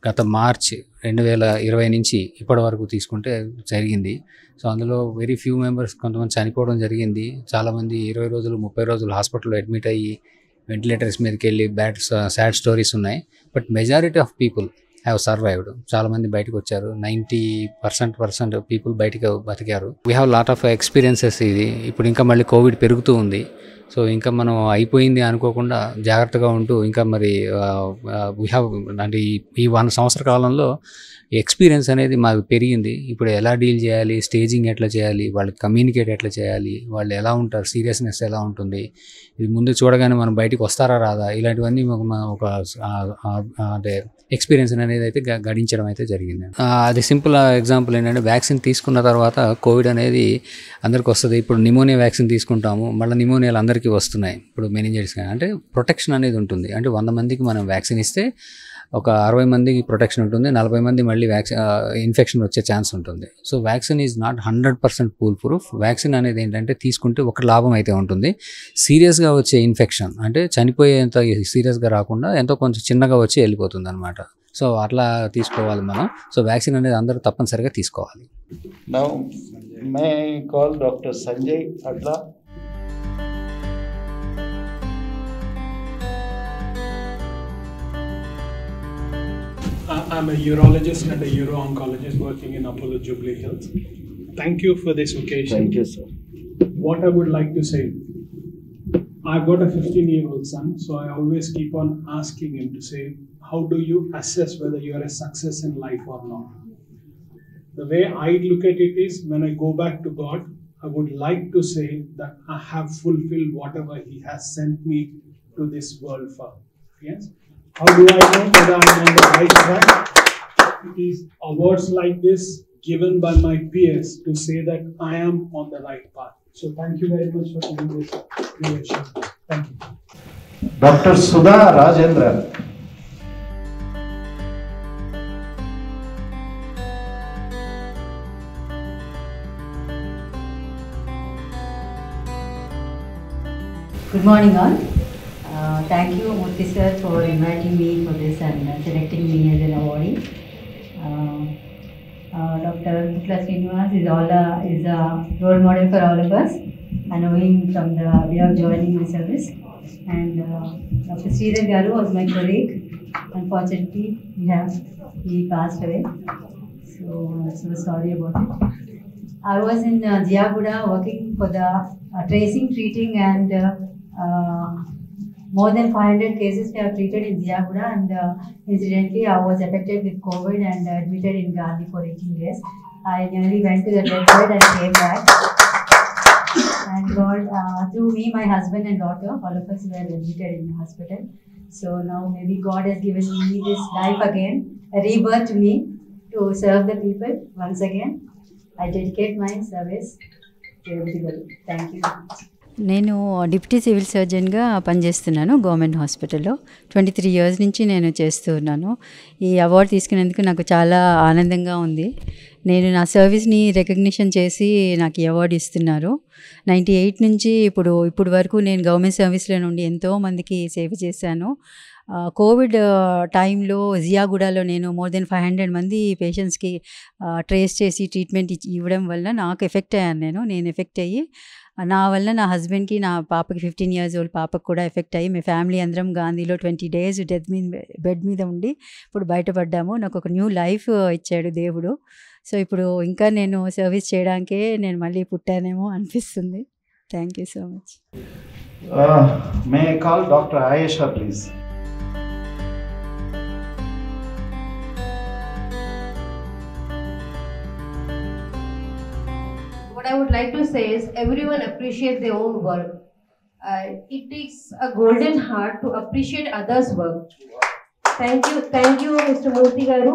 గత మార్చ్ 2020 నుంచి ఇప్పటి వరకు తీసుకుంటే జరిగింది. సో అందులో వెరీ ఫ్యూ మెంబర్స్ కొంతమంది చనిపోవడం జరిగింది. చాలామంది 20 రోజులు 30 రోజులు హాస్పిటల్లో అడ్మిట్ అయ్యి వెంటిలేటర్స్ మీదకి వెళ్ళి సాడ్ స్టోరీస్ ఉన్నాయి. But majority of people have survived. చాలామంది బయటకు వచ్చారు. 90% పీపుల్ బయటకు బతికారు. We have lot of experiences. ఇది ఇప్పుడు ఇంకా మళ్ళీ కోవిడ్ పెరుగుతూ ఉంది. సో ఇంకా మనం అయిపోయింది అనుకోకుండా జాగ్రత్తగా ఉంటూ ఇంకా మరి వీ హ్యావ్ అంటే ఈ 1 సంవత్సర కాలంలో ఎక్స్పీరియన్స్ అనేది మాకు పెరిగింది. ఇప్పుడు ఎలా డీల్ చేయాలి, స్టేజింగ్ ఎట్లా చేయాలి, వాళ్ళకి కమ్యూనికేట్ ఎట్లా చేయాలి, వాళ్ళు ఎలా ఉంటారు, సీరియస్నెస్ ఎలా ఉంటుంది, ఇది ముందు చూడగానే మనం బయటికి వస్తారా రాదా, ఇలాంటివన్నీ ఒక అంటే ఎక్స్పీరియన్స్ అనేది అయితే గడించడం అయితే జరిగింది. అది సింపుల్ ఎగ్జాంపుల్ ఏంటంటే వ్యాక్సిన్ తీసుకున్న తర్వాత కోవిడ్ అనేది అందరికి వస్తుంది. ఇప్పుడు నిమోనియా వ్యాక్సిన్ తీసుకుంటాము, మళ్ళీ నిమోనియాలు అందరికీ వస్తున్నాయి. ఇప్పుడు మెనింజైటిస్ అంటే ప్రొటెక్షన్ అనేది ఉంటుంది. అంటే 100 మందికి మనం వ్యాక్సిన్ ఇస్తే ఒక 60 మందికి ప్రొటెక్షన్ ఉంటుంది, 40 మంది మళ్ళీ ఇన్ఫెక్షన్ వచ్చే ఛాన్స్ ఉంటుంది. So vaccine is not 100% full proof. Vaccine అనేది ఏంటంటే తీసుకుంటే ఒక లాభం అయితే ఉంటుంది. సీరియస్గా వచ్చే ఇన్ఫెక్షన్ అంటే చనిపోయేంత సీరియస్గా రాకుండా ఎంతో కొంచెం చిన్నగా వచ్చి వెళ్ళిపోతుంది అనమాట. సో అట్లా తీసుకోవాలి మనం. సో వ్యాక్సిన్ అనేది అందరూ తప్పనిసరిగా తీసుకోవాలి. Now may I call Dr. Sanjay Adla. I'm a urologist and a uro-oncologist working in Apollo Jubilee Health. Thank you for this occasion. Thank you, sir. What I would like to say, I've got a 15-year-old son, so I always keep on asking him to say, how do you assess whether you are a success in life or not? The way I look at it is, when I go back to God, I would like to say that I have fulfilled whatever He has sent me to this world for. Yes? How do I know whether I'm on the right track? It is awards like this given by my peers to say that I am on the right path. So thank you very much for giving this reaction. Thank you. Dr. Sudha Rajendra. Good morning all. Thank you Murthy sir for inviting me for this and selecting me as an awardee. Dr. Putla Srinivas is a role model for all of us, and knowing from the day of joining my service. And Dr. Sridhar Garu was my colleague. Unfortunately, he passed away. So sorry about it. I was in Jiyaguda working for the tracing, treating, and more than 500 cases we have treated in Jiyaguda, and incidentally I was affected with COVID and admitted in Gandhi for 18 days. I nearly went to the bedside and came back. And God, through me, my husband and daughter, all of us were admitted in the hospital. So now maybe God has given me this life again, a rebirth to me to serve the people once again. I dedicate my service to everybody. Thank you. నేను deputy civil సర్జన్గా పనిచేస్తున్నాను government హాస్పిటల్లో. 23 years నుంచి నేను చేస్తున్నాను. ఈ award తీసుకునేందుకు నాకు చాలా ఆనందంగా ఉంది. నేను నా సర్వీస్ని రికగ్నిషన్ చేసి నాకు ఈ అవార్డు ఇస్తున్నారు. 98 నుంచి ఇప్పుడు వరకు నేను గవర్నమెంట్ సర్వీస్లో నుండి ఎంతోమందికి సేవ చేశాను. కోవిడ్ టైంలో జియాగూడలో నేను మోర్ దెన్ 500 మంది పేషెంట్స్కి ట్రేస్ చేసి ట్రీట్మెంట్ ఇవ్వడం వల్ల నాకు ఎఫెక్ట్ అయ్యాను. నేను ఎఫెక్ట్ అయ్యి నా వల్ల నా హస్బెండ్కి, నా పాపకి 15 years old పాపకు కూడా ఎఫెక్ట్ అయ్యి మీ ఫ్యామిలీ అందరం గాంధీలో 20 days బెడ్ మీద ఉండి ఇప్పుడు బయటపడ్డాము. నాకు ఒక న్యూ లైఫ్ ఇచ్చాడు దేవుడు. సో ఇప్పుడు ఇంకా నేను సర్వీస్ చేయడానికే నేను మళ్ళీ పుట్టానేమో అనిపిస్తుంది. Thank you so much. May I call Dr. Ayesha, please? like to say is everyone appreciate their own work. It takes a golden heart to appreciate others' work. Thank you, Mr. Murthy Garu,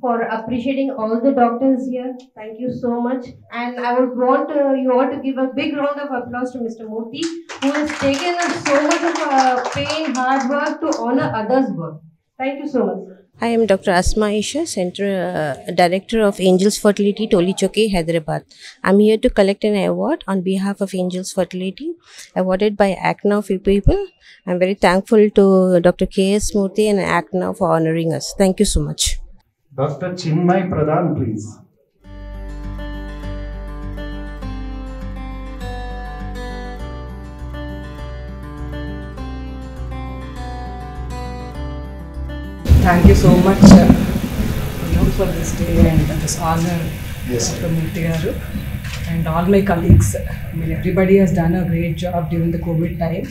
for appreciating all the doctors here. Thank you so much. And I would want you all to give a big round of applause to Mr. Murthy, who has taken up so much of pain, hard work to honor others' work. Thank you so much. I am Dr. Asma Isha, Director of Angels Fertility, Tolichoke, Hyderabad. I am here to collect an award on behalf of Angels Fertility, awarded by ACNA for people. I am very thankful to Dr. K.S. Murthy and ACNA for honoring us. Thank you so much. Dr. Chinmay Pradhan, please. Thank you so much for this day and this honor, Dr. Murthy Garu, and all my colleagues. I mean, everybody has done a great job during the COVID time,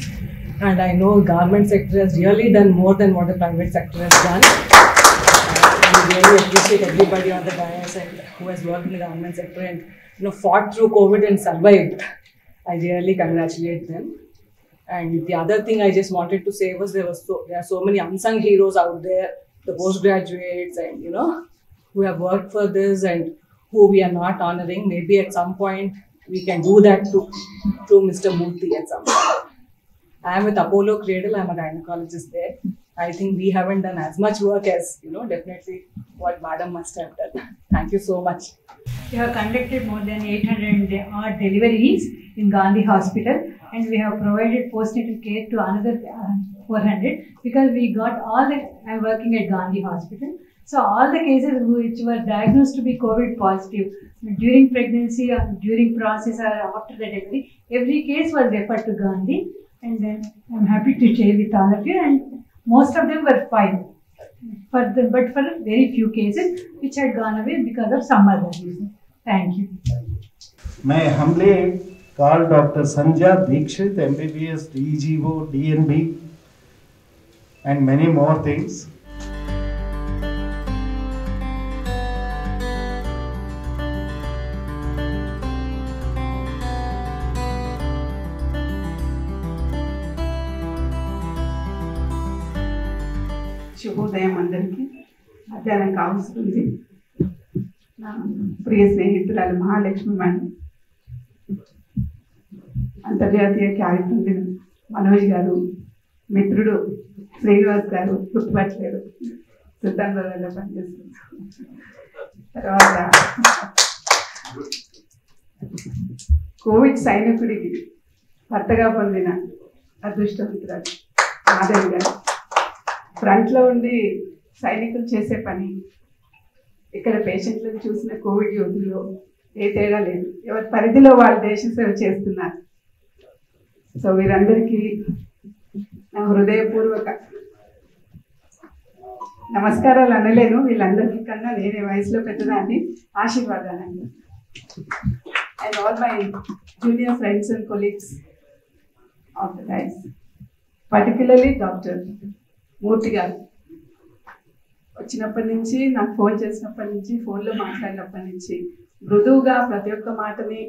and I know government sector has really done more than what the private sector has done. I really appreciate everybody on the dais and who has worked in the government sector and fought through COVID and survived. I really congratulate them. And the other thing I just wanted to say was there are so many unsung heroes out there, the postgraduates and who have worked for this and who we are not honoring. Maybe at some point we can do that to Mr. Murthy at some point. I am with Apollo Cradle. I am a gynecologist there. I think we haven't done as much work as definitely what Madam must have done. Thank you so much. We have conducted more than 800 odd deliveries in Gandhi Hospital, and we have provided postnatal care to another 400 because we got I'm working at Gandhi Hospital. So all the cases which were diagnosed to be COVID positive during pregnancy or during process or after the delivery, every case was referred to Gandhi, and then I'm happy to share with all of you, and most of them were fine. But for very few cases which had gone away because of some other reason. Thank you. May I humbly call Dr. Sanja Dikshit, MBBS, DGO, DNB, and many more things. శుభోదయం అందరికీ. మధ్యాహ్నం కావస్తుంది. నా ప్రియ స్నేహితురాలు Mahalakshmi madam, అంతర్జాతీయ ఖ్యాతి పొందిన మనోజ్ గారు, మిత్రుడు శ్రీనివాస్ గారు, గుర్తుపట్టలేరు, సుల్తాన్ బాబాలో పనిచేస్తున్నారు. తర్వాత కోవిడ్ సైనికుడికి భర్తగా పొందిన అదృష్టవంతురాలు మాధవి గారు. ఫ్రంట్లో ఉండి సైనికులు చేసే పని ఇక్కడ పేషెంట్లను చూసిన కోవిడ్ యోధుల్లో ఏ తేడా లేదు. ఎవరి పరిధిలో వాళ్ళు దేశ సేవ చేస్తున్నారు. సో వీరందరికీ నా హృదయపూర్వక నమస్కారాలు అనలేను, వీళ్ళందరికీ కన్నా నేనే వయసులో పెద్దదాన్ని, ఆశీర్వాదాలు. And all my junior friends and colleagues of the dais, particularly doctor Murthy garu. వచ్చినప్పటి నుంచి, నాకు ఫోన్ చేసినప్పటి నుంచి, ఫోన్లో మాట్లాడినప్పటి నుంచి మృదువుగా ప్రతి ఒక్క మాటని,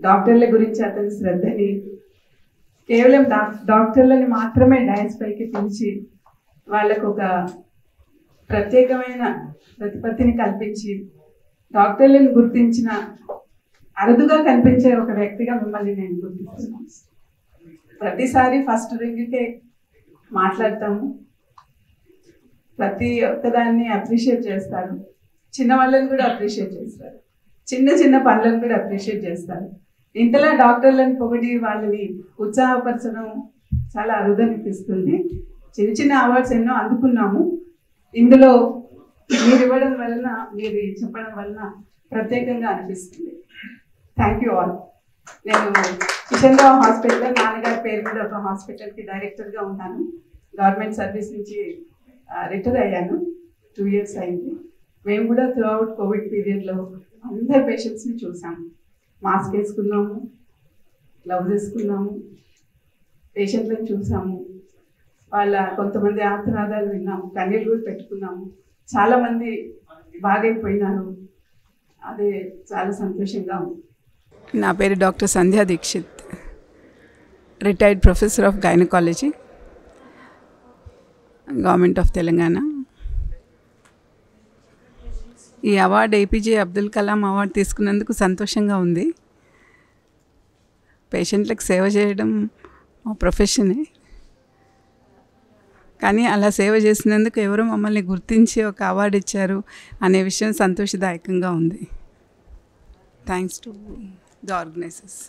డాక్టర్ల గురించి అతని శ్రద్ధని, కేవలం డాక్టర్లని మాత్రమే డైస్ పైకి పిలిచి వాళ్ళకు ఒక ప్రత్యేకమైన ప్రతిపత్తిని కల్పించి డాక్టర్లను గుర్తించిన అరుదుగా కనిపించే ఒక వ్యక్తిగా మిమ్మల్ని నేను గుర్తిస్తున్నాను. ప్రతిసారి ఫస్ట్ రింగ్కే మాట్లాడతాము, ప్రతి ఒక్కదాన్ని అప్రిషియేట్ చేస్తారు, చిన్న వాళ్ళని కూడా అప్రిషియేట్ చేస్తారు, చిన్న చిన్న పనులను కూడా అప్రిషియేట్ చేస్తారు. ఇంతలా డాక్టర్లను పొగిడి వాళ్ళని ఉత్సాహపరచడం చాలా అరుదనిపిస్తుంది. చిన్న చిన్న అవార్డ్స్ ఎన్నో అందుకున్నాము. ఇందులో మీరు ఇవ్వడం వలన, మీరు చెప్పడం వలన ప్రత్యేకంగా అనిపిస్తుంది. Thank you all. నేను కిషన్ రావు హాస్పిటల్లో నాన్నగారి పేరు మీద ఒక హాస్పిటల్కి డైరెక్టర్గా ఉన్నాను. గవర్నమెంట్ సర్వీస్ నుంచి రిటైర్ అయ్యాను. 2 years అయింది. మేము కూడా త్రూ అవుట్ కోవిడ్ పీరియడ్లో అందరు పేషెంట్స్ని చూసాము. మాస్క్ వేసుకున్నాము, గ్లౌజ్ వేసుకున్నాము, పేషెంట్లను చూసాము, వాళ్ళ కొంతమంది ఆర్తనాదాలు విన్నాము, కన్నీళ్ళు కూడా పెట్టుకున్నాము. చాలామంది బాగైపోయినారు. అదే చాలా సంతోషంగా ఉంది. నా పేరు doctor Sandhya Dikshit, retired professor of gynaecology, government of Telangana. ఈ award A P J Abdul Kalam award తీసుకున్నందుకు సంతోషంగా ఉంది. పేషెంట్లకు సేవ చేయడం మా ప్రొఫెషనే, కానీ అలా సేవ చేసినందుకు ఎవరో మమ్మల్ని గుర్తించి ఒక అవార్డు ఇచ్చారు అనే విషయం సంతోషదాయకంగా ఉంది. Thanks to the organisers.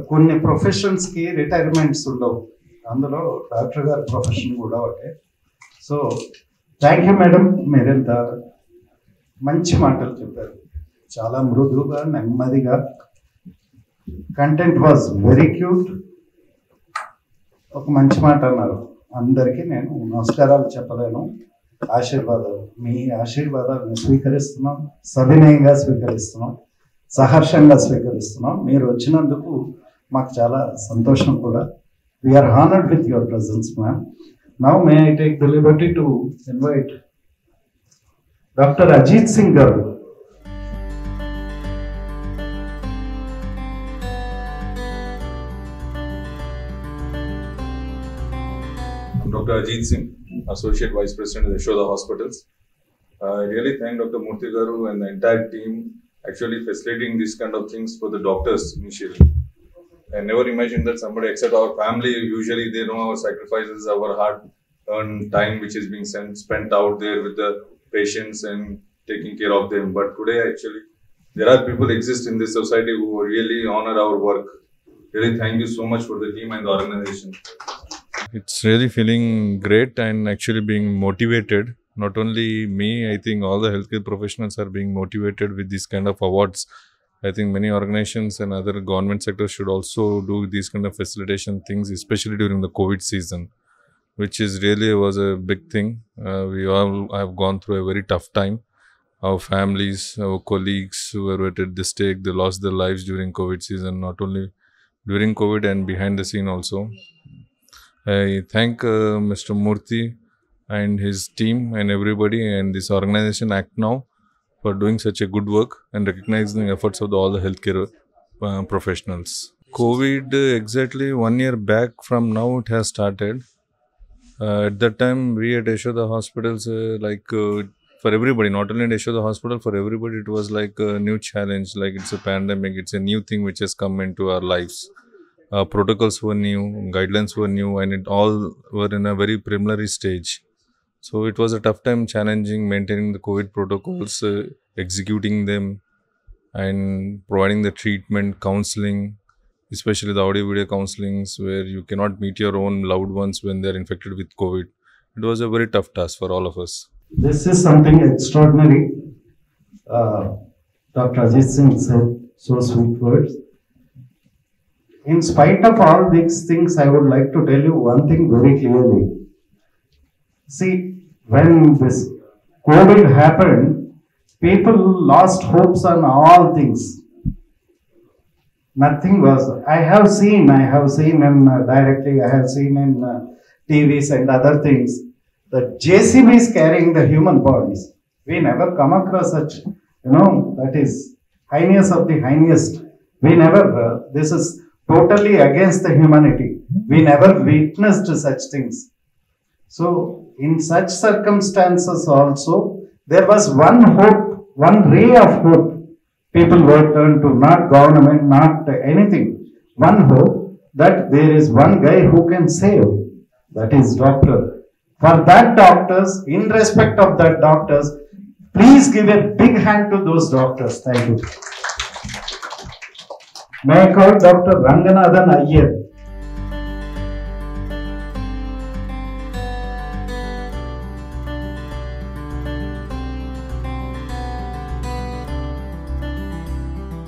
కొన్ని ప్రొఫెషన్స్కి రిటైర్మెంట్స్ ఉండవు, అందులో డాక్టర్ గారి ప్రొఫెషన్ కూడా ఒకటే. సో థ్యాంక్ యూ మేడం, మీరెంత మంచి మాటలు చెప్పారు, చాలా మృదువుగా నెమ్మదిగా. Content was very cute. ఒక మంచి మాట అన్నారు. అందరికీ నేను నమస్కారాలు చెప్పలేను, ఆశీర్వాదాలు, మీ ఆశీర్వాదాలను స్వీకరిస్తున్నాం, సవినయంగా స్వీకరిస్తున్నాం, సహర్షంగా స్వీకరిస్తున్నాం. మీరు వచ్చినందుకు మాకు చాలా సంతోషం కూడా. We are honoured with your presence ma'am. Now may I take the liberty to invite doctor Ajit Singh garu. Dr. Ajit Singh, Associate Vice President of Yashoda Hospitals. I really thank Dr. Murthy Garu and the entire team actually facilitating these kind of things for the doctors initially. I never imagined that somebody except our family, usually they know our sacrifices, our hard-earned time which is being spent out there with the patients and taking care of them. But today actually there are people exist in this society who really honor our work. Really thank you so much for the team and the organization. It's really feeling great and actually being motivated. Not only me, I think all the healthcare professionals are being motivated with these kind of awards. I think many organizations and other government sectors should also do these kind of facilitation things, especially during the COVID season, which is really was a big thing. We all have gone through a very tough time. Our families, our colleagues who were at this stake, they lost their lives during COVID season, not only during COVID and behind the scene also. I thank Mr. Murthy and his team and everybody and this organization Act Now for doing such a good work and recognizing the efforts of all the healthcare professionals. COVID exactly 1 year back from now it has started. At that time we at Yashoda Hospitals for everybody, not only in Yashoda Hospital, for everybody it was like a new challenge, like it's a pandemic, it's a new thing which has come into our lives. Protocols were new, guidelines were new, and it all were in a very preliminary stage. So it was a tough time challenging, maintaining the COVID protocols, executing them, and providing the treatment, counseling, especially the audio-video counselings where you cannot meet your own loved ones when they are infected with COVID. It was a very tough task for all of us. This is something extraordinary. Dr. Ajit Singh said so sweet words. In spite of all these things, I would like to tell you one thing very clearly. See, when this COVID happened, people lost hopes on all things. Nothing was. I have seen in directly, I have seen in TVs and other things, that JCBs carrying the human bodies. We never come across such, that is heinous of the heinest. We never, this is totally against the humanity. We never witnessed such things. So in such circumstances also, there was one hope, one ray of hope. People were turned to, not government, not anything. One hope that there is one guy who can save. That is doctor. For that doctors, in respect of that doctors, please give a big hand to those doctors. Thank you. May I call Dr. Ranganathan Iyer.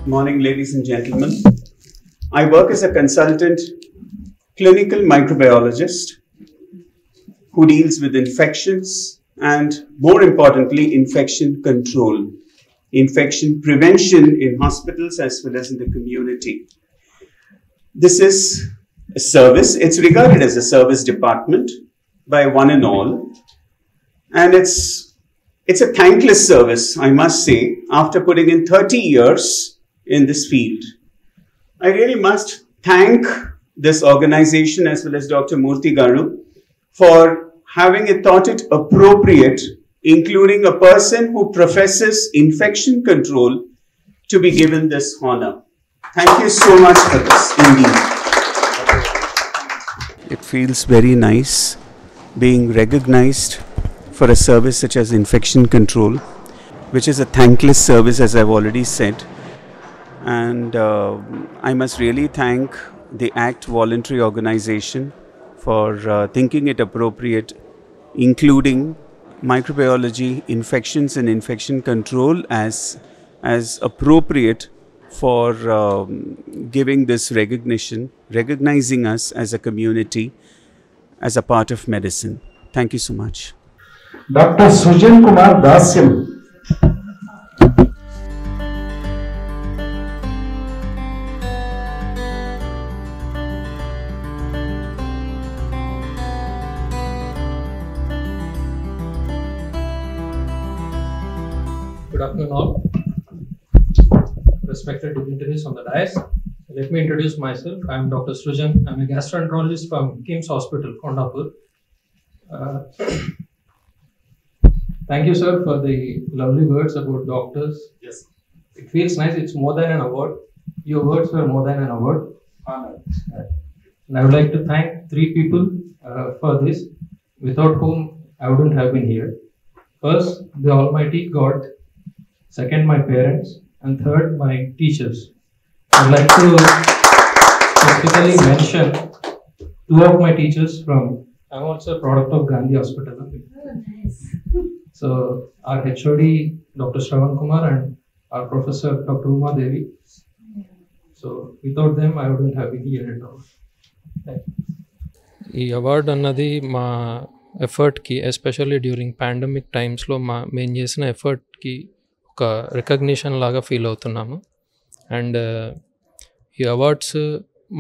Morning, ladies and gentlemen. I work as a consultant clinical microbiologist who deals with infections and, more importantly, infection control, infection prevention in hospitals as well as in the community. This is a service. It's regarded as a service department by one and all. And it's a thankless service, I must say, after putting in 30 years in this field. I really must thank this organization as well as Dr. Murthy Garu for having thought it appropriate, including a person who professes infection control, to be given this honor. Thank you so much for this, indeed. It feels very nice being recognized for a service such as infection control, which is a thankless service, as I've already said. And I must really thank the ACT voluntary organization for thinking it appropriate, including microbiology, infections and infection control as appropriate for giving this recognition, recognizing us as a community, as a part of medicine. Thank you so much. Dr. Sujan Kumar Dasyam. Good afternoon all. Respected dignitaries on the dais. Let me introduce myself. I am Dr. Srujan. I am a gastroenterologist from KIMS Hospital, Kondapur. Thank you, sir, for the lovely words about doctors. Yes. It feels nice. It's more than an award. Your words were more than an award. Honor. And I would like to thank three people for this, without whom I wouldn't have been here. First, the Almighty God. Second, my parents. And third, my teachers. I'd like to specifically mention two of my teachers from, I'm also a product of Gandhi Hospital. Oh, nice. So our HOD, Dr. Shravan Kumar, and our professor, Dr. Uma Devi. So without them, I wouldn't have been here at all. Thank you. ఈ award అన్నది మా ఎఫర్ట్కి, especially during pandemic టైమ్స్లో మేము చేసిన ఎఫర్ట్కి ఒక recognition లాగా feel అవుతున్నాము. And ఈ అవార్డ్స్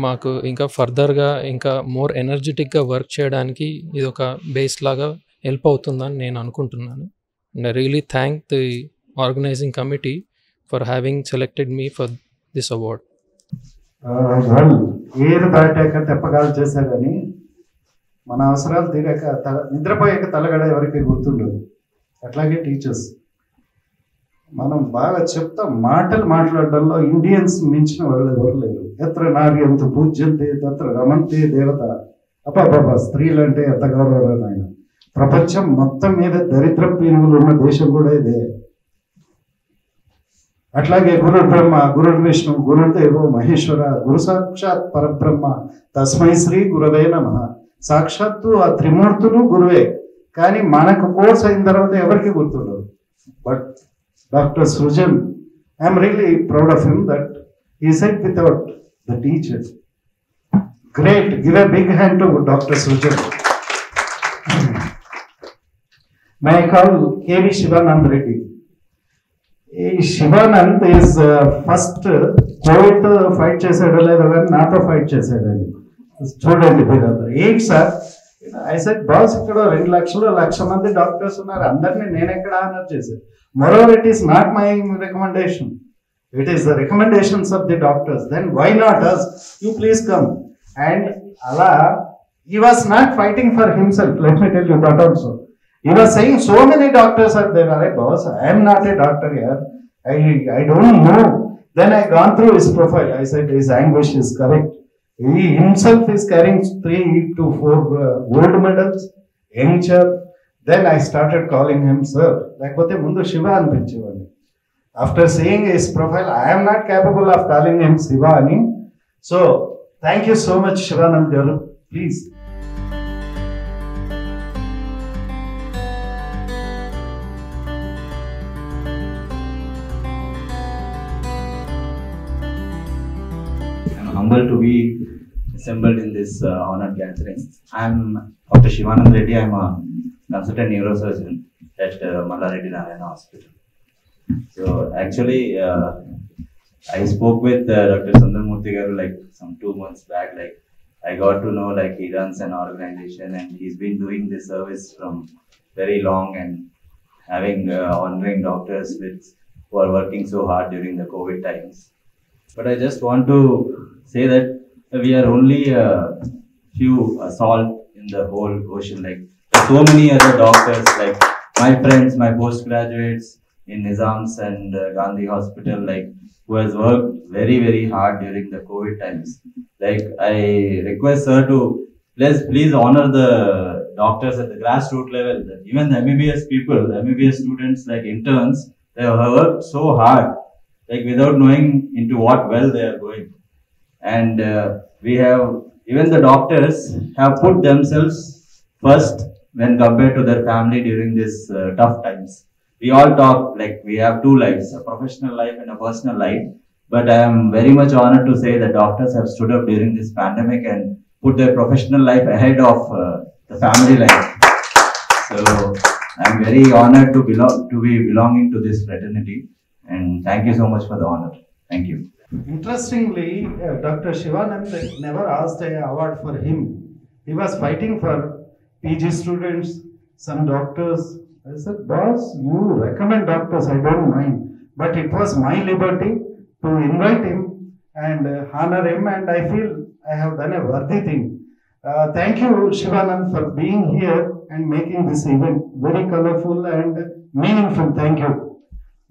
మాకు ఇంకా ఫర్దర్గా ఇంకా మోర్ ఎనర్జెటిక్గా వర్క్ చేయడానికి ఇది ఒక బేస్ లాగా హెల్ప్ అవుతుందని నేను అనుకుంటున్నాను. And I really thank the organising committee for having selected me for this award. ఏది దాటాక తెప్పగాలు చేశారని మన అవసరాలు తీరాక నిద్రపోయాక తలగడ ఎవరికి గుర్తుండదు. అట్లాగే టీచర్స్ మనం బాగా చెప్తాం, మాటలు మాట్లాడడంలో ఇండియన్స్ మించిన వాళ్ళు ఎవరు లేరు. ఎత్ర నార్యంతు పూజ్యంతే తత్ర రమంతే దేవత. అబ్బాబాబా, స్త్రీలంటే ఎంత గౌరవం ఆయన. ప్రపంచం మొత్తం మీద దరిద్ర పీనుగులు ఉన్న దేశం కూడా ఇదే. అట్లాగే గురు బ్రహ్మ, గురు విష్ణు, గురుదేవో మహేశ్వర, గురు సాక్షాత్ పరబ్రహ్మ, తస్మై శ్రీ గురవే నమః. సాక్షాత్తు ఆ త్రిమూర్తులు గురువే, కానీ మనకు కోర్స్ అయిన తర్వాత ఎవరికి గుర్తుండదు. But Dr. Srujan, I am really proud of him that he said without the teacher. Great, give a big hand to Dr. Srujan. May I call K.V. Shivanand Reddy. Shivanand is first COVID fight చేసాడో లేదో కానీ నాతో fight చేశాడండి. చూడండి మీరందరూ ఏంటి sir. I said, boss ఇక్కడ 2 లక్షలు 1,00,000 మంది డాక్టర్స్ ఉన్నారు, అందరినీ నేను ఎక్కడ ఆనర్ చేశాను. Moreover, it is not my recommendation. It is the recommendations of the doctors. Then why not us? You please come. And Allah, he was not fighting for himself. Let me tell you that also. He was saying so many doctors are there. Alright, boss, I am not a doctor here. I don't know. Then I gone through his profile. I said his anguish is correct. He himself is carrying 3 to 4 gold medals. Young chap. Then I started calling him sir. Lekapothe mundu Shiva anipinchevandi. After seeing his profile, I am not capable of calling him Shiva ani. So, thank you so much, Shivanand garu. Please. I'm humbled to be assembled in this honored gathering. I'm Dr. Shivanand Reddy. I'm a consultant neurosurgeon at Mallareddy Narayana Hospital. So actually, I spoke with Dr. Sundar Murthy garu like some 2 months back. Like I got to know like he runs an organization and he's been doing this service from very long and having honoring doctors who are working so hard during the COVID times. But I just want to say that we are only a few salt in the whole ocean. Like so many other doctors, like my friends, my postgraduates in Nizams and Gandhi Hospital, like who has worked very, very hard during the COVID times. Like I request sir to please honor the doctors at the grassroots level. Even the MBBS people, the MBBS students, like interns, they have worked so hard, like without knowing into what well they are going. And we have, even the doctors have put themselves first when compared to their family during these tough times. We all talk like we have two lives, a professional life and a personal life. But I am very much honored to say that doctors have stood up during this pandemic and put their professional life ahead of the family life. So I am very honored to be belonging to this fraternity. And thank you so much for the honor. Thank you. Interestingly, Dr. Shivanand never asked an award for him. He was fighting for PG students, some doctors. I said, boss, you recommend doctors, I don't mind. But it was my liberty to invite him and honor him, and I feel I have done a worthy thing. Thank you, Shivanand, for being here and making this event very colorful and meaningful. Thank you.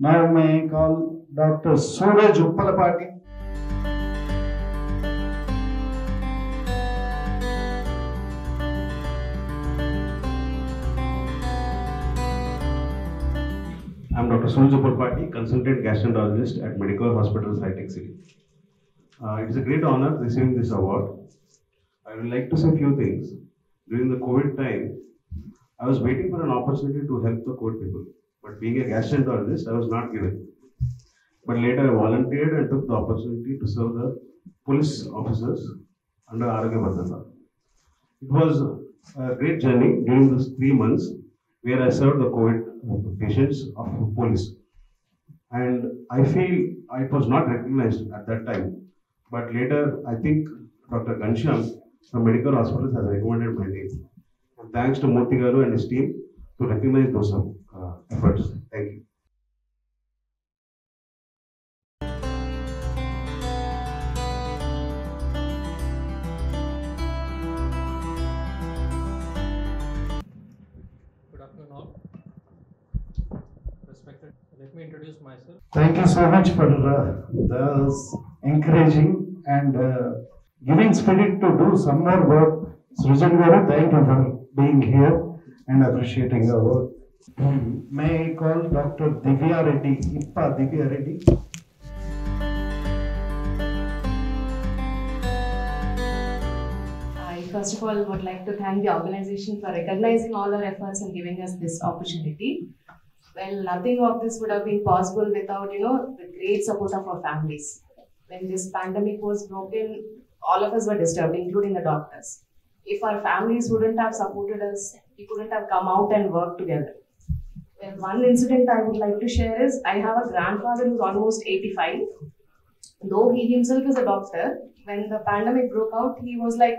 Now may I call Dr. Suraj Uppalapati. I'm Dr. Suraj Uppalapati, consultant gastroenterologist at Medical Hospitals, High-Tech City. It is a great honor receiving this award. I would like to say a few things. During the COVID time, I was waiting for an opportunity to help the COVID people. But being a gastroenterologist, I was not given. But later I volunteered and took the opportunity to serve the police officers under Arogya Bhadrata. It was a great journey during those 3 months where I served the COVID patients of police. And I feel it was not recognized at that time. But later, I think Dr. Ghanshyam from Medical Hospitals has recommended my name. And thanks to Murthy Garu and his team to recognize those efforts. Thank you. Good afternoon all. Respected, let me introduce myself. Thank you so much for those encouraging and giving spirit to do some more work. Srijan Garu, thank you for being here and appreciating our work. May I call Dr. Divya Reddy, Ippa Divya Reddy. I first of all would like to thank the organization for recognizing all our efforts and giving us this opportunity. Well, nothing of this would have been possible without, the great support of our families. When this pandemic was broken, all of us were disturbed, including the doctors. If our families wouldn't have supported us, we couldn't have come out and worked together. Well, one incident I would like to share is, I have a grandfather who's almost 85. Though he himself is a doctor, when the pandemic broke out, he was like,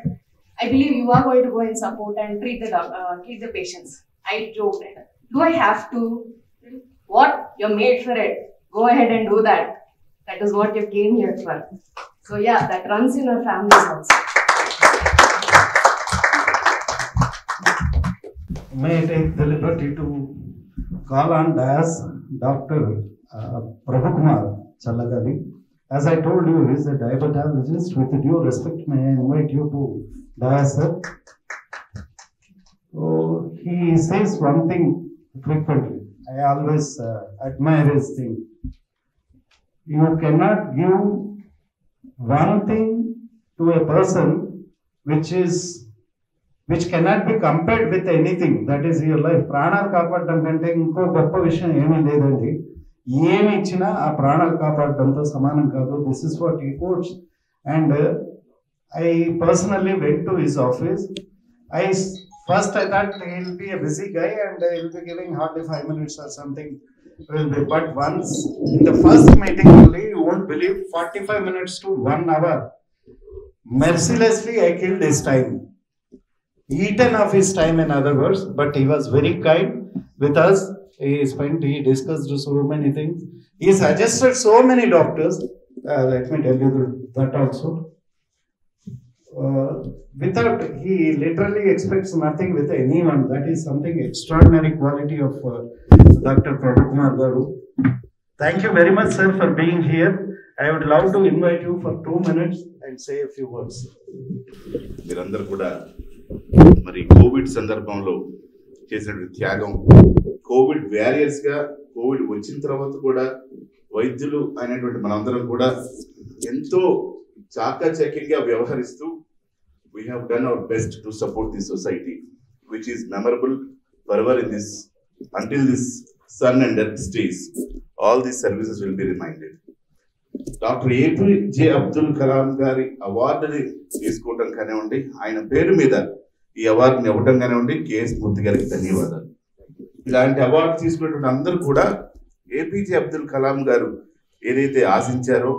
I believe you are going to go and support and treat the patients. I joked, do I have to? What? You're made for it. Go ahead and do that. That is what you came here for. So yeah, that runs in our families also. May I take the liberty to call on dais Dr. Prabhu Kumar Challagari. As I told you, he is a diabetologist. With due respect, may I invite you to dais, sir. So he says one thing frequently. I always admire his thing. You cannot give one thing to a person which cannot be compared with anything. That is your life. Pranal కాపాడడం కంటే ఇంకో గొప్ప విషయం ఏమీ లేదండి. ఏమి ఇచ్చినా ఆ ప్రాణాలు కాపాడడంతో సమానం కాదు. This is what he quotes. And I personally went to his office. First I thought he'll be a busy guy and he'll be giving hardly 5 minutes or something. But once in the first meeting only, you won't believe, 45 minutes to 1 hour. Mercilessly I killed his time. Eaten of his time, in other words, but he was very kind with us. He discussed so many things. He suggested so many doctors. Let me tell you that also. without, he literally expects nothing with anyone. That is something extraordinary quality of Dr. Prabhukumar Garu. Thank you very much, sir, for being here. I would love to invite you for 2 minutes and say a few words. మీరందరూ కూడా మరి Covid సందర్భంలో చేసిన త్యాగం, Covid వారియర్స్గా Covid వచ్చిన తర్వాత కూడా వైద్యులు అయినటువంటి మనందరం కూడా ఎంతో చాకచక్యంగా వ్యవహరిస్తూ we have done our best to support the society, which is memorable forever in this, until this sun and earth stays. All these services will be reminded. Dr. APJ Abdul Kalam గారి అవార్డుని తీసుకోవడం కానివ్వండి, ఆయన పేరు మీద ఈ అవార్డుని ఇవ్వడం కానివ్వండి, కేఎస్ మూర్తి గారికి ధన్యవాదాలు. ఇలాంటి అవార్డు తీసుకున్నటువంటి అందరూ కూడా ఏపీజే అబ్దుల్ కలాం గారు ఏదైతే ఆశించారో,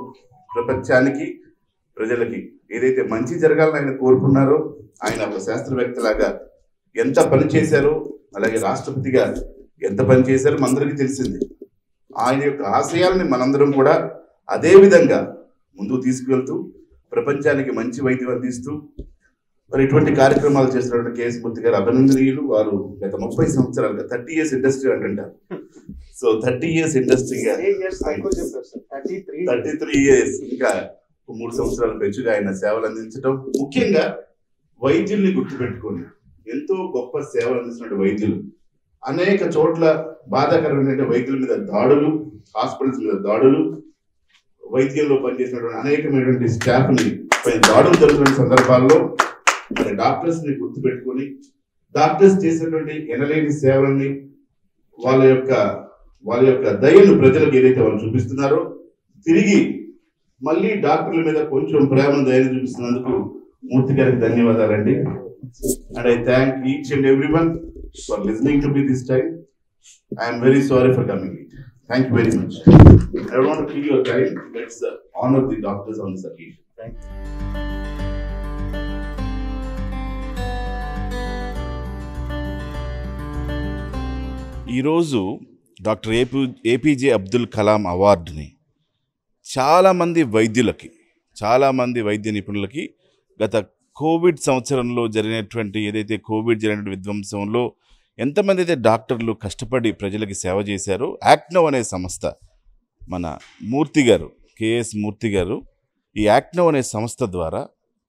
ప్రపంచానికి ప్రజలకి ఏదైతే మంచి జరగాలని ఆయన కోరుకున్నారో, ఆయన ఒక శాస్త్రవేత్తలాగా ఎంత పని చేశారో, అలాగే రాష్ట్రపతిగా ఎంత పని చేశారో మనందరికీ తెలిసింది. ఆయన యొక్క ఆశయాలని మనందరం కూడా అదే విధంగా ముందుకు తీసుకువెళ్తూ ప్రపంచానికి మంచి వైద్యం అందిస్తూ మరి ఇటువంటి కార్యక్రమాలు చేస్తున్నటువంటి కేఎస్ మూర్తి గారు అభినందనీయులు. వారు గత 30 సంవత్సరాలుగా 30 years ఇండస్ట్రీ అంటుంటారు. సో 30 years ఇండస్ట్రీగా 33 years ఇంకా 3 సంవత్సరాలు పెంచుగా ఆయన సేవలు అందించడం, ముఖ్యంగా వైద్యుల్ని గుర్తుపెట్టుకోండి. ఎంతో గొప్ప సేవలు అందిస్తున్న వైద్యులు, అనేక చోట్ల బాధాకరమైన వైద్యుల మీద దాడులు, హాస్పిటల్స్ మీద దాడులు, వైద్యంలో పనిచేసినటువంటి అనేకమైనటువంటి స్టాఫ్ని పైన దాడులు జరుగుతున్న సందర్భాల్లో మరి డాక్టర్స్ ని గుర్తుపెట్టుకొని డాక్టర్స్ చేసినటువంటి ఎనలేని సేవలని, వాళ్ళ యొక్క దయను ప్రజలకు ఏదైతే వాళ్ళు చూపిస్తున్నారో తిరిగి మళ్ళీ డాక్టర్ల మీద కొంచెం ప్రేమను దయను చూపిస్తున్నందుకు మూర్తి గారికి ధన్యవాదాలండి. And I thank each and everyone for listening to me this time. I am very sorry for coming late. Thank you very much. I don't want to kill your time. Let's honor the doctors on this occasion. Thank you. ఈరోజు doctor APJ Abdul Kalam అవార్డుని చాలామంది వైద్య నిపుణులకి గత Covid సంవత్సరంలో జరిగినటువంటి ఏదైతే Covid జరిగినటువంటి విధ్వంసంలో ఎంతమంది అయితే డాక్టర్లు కష్టపడి ప్రజలకి సేవ చేశారో, యాక్ట్నో అనే సంస్థ, మన మూర్తి గారు, కేఎస్ మూర్తి గారు, ఈ యాక్ట్నో అనే సంస్థ ద్వారా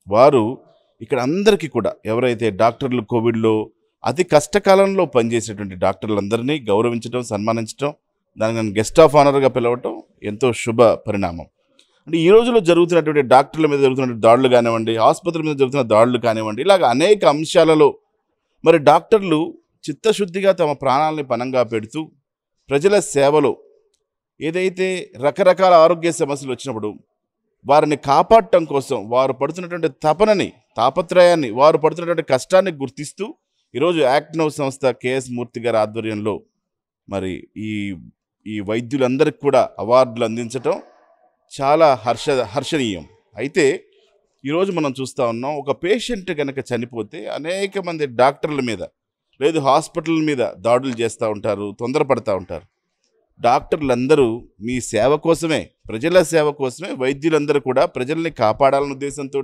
వారు ఇక్కడ అందరికీ కూడా ఎవరైతే డాక్టర్లు కోవిడ్లో అతి కష్టకాలంలో పనిచేసేటువంటి డాక్టర్లందరినీ గౌరవించడం, సన్మానించడం, దానికి నన్ను గెస్ట్ ఆఫ్ ఆనర్గా పిలవటం ఎంతో శుభ పరిణామం. అంటే ఈ రోజుల్లో జరుగుతున్నటువంటి డాక్టర్ల మీద జరుగుతున్న దాడులు కానివ్వండి, ఆసుపత్రుల మీద జరుగుతున్న దాడులు కానివ్వండి, ఇలాగ అనేక అంశాలలో మరి డాక్టర్లు చిత్తశుద్ధిగా తమ ప్రాణాలని పణంగా పెడుతూ ప్రజల సేవలో ఏదైతే రకరకాల ఆరోగ్య సమస్యలు వచ్చినప్పుడు వారిని కాపాడటం కోసం వారు పడుతున్నటువంటి తాపత్రయాన్ని, వారు పడుతున్నటువంటి కష్టాన్ని గుర్తిస్తూ ఈరోజు యాక్ట్నో సంస్థ కేఎస్ మూర్తి గారి ఆధ్వర్యంలో మరి ఈ వైద్యులందరికీ కూడా అవార్డులు అందించటం చాలా హర్షణీయం. అయితే ఈరోజు మనం చూస్తూ ఉన్నాం, ఒక పేషెంట్ కనుక చనిపోతే అనేక మంది డాక్టర్ల మీద లేదు హాస్పిటల్ మీద దాడులు చేస్తూ ఉంటారు, తొందరపడతా ఉంటారు. డాక్టర్లందరూ మీ సేవ కోసమే, ప్రజల సేవ కోసమే, వైద్యులందరూ కూడా ప్రజల్ని కాపాడాలనే ఉద్దేశంతో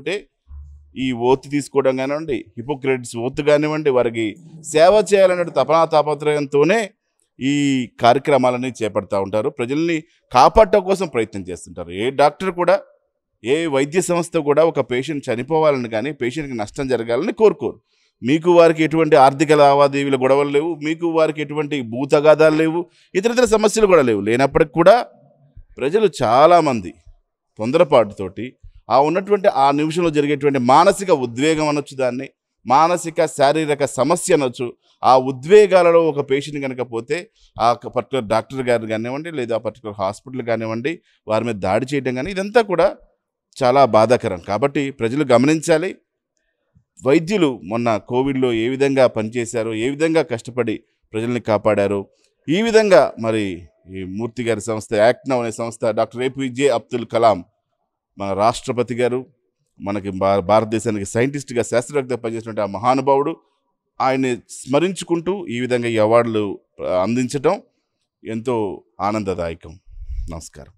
ఈ ఓత్ తీసుకోవడం కానివ్వండి, హిపోక్రటిస్ ఓత్ కానివ్వండి, వారికి సేవ చేయాలనే తాపత్రయంతోనే ఈ కార్యక్రమాలని చేపడతా ఉంటారు. ప్రజల్ని కాపాడటం కోసం ప్రయత్నం చేస్తుంటారు. ఏ డాక్టర్ కూడా, ఏ వైద్య సంస్థ కూడా ఒక పేషెంట్ చనిపోవాలని కానీ పేషెంట్కి నష్టం జరగాలని కోరుకోరు. మీకు వారికి ఎటువంటి ఆర్థిక లావాదేవీల గొడవలు లేవు, మీకు వారికి ఎటువంటి భూతగాదాలు లేవు, ఇతర సమస్యలు కూడా లేనప్పటికి కూడా ప్రజలు చాలామంది తొందరపాటుతోటి ఉన్నటువంటి ఆ నిమిషంలో జరిగేటువంటి మానసిక ఉద్వేగం అనొచ్చు, దాన్ని మానసిక శారీరక సమస్య అనొచ్చు, ఆ ఉద్వేగాలలో ఒక పేషెంట్ కనుక పోతే ఆ పర్టికులర్ డాక్టర్ గారు కానివ్వండి, లేదా పర్టికులర్ హాస్పిటల్ కానివ్వండి, వారి మీద దాడి చేయడం కానీ ఇదంతా కూడా చాలా బాధాకరం. కాబట్టి ప్రజలు గమనించాలి, వైద్యులు మొన్న కోవిడ్లో ఏ విధంగా పనిచేశారో, ఏ విధంగా కష్టపడి ప్రజల్ని కాపాడారో, ఈ విధంగా మరి ఈ మూర్తి గారి సంస్థ, యాక్ట్నో అనే సంస్థ, డాక్టర్ ఏపీజే అబ్దుల్ కలాం మన రాష్ట్రపతి గారు, మనకి భారతదేశానికి సైంటిస్ట్గా, శాస్త్రవేత్తగా పనిచేసినటువంటి ఆ మహానుభావుడు, ఆయన్ని స్మరించుకుంటూ ఈ విధంగా ఈ అవార్డులు అందించడం ఎంతో ఆనందదాయకం. నమస్కారం.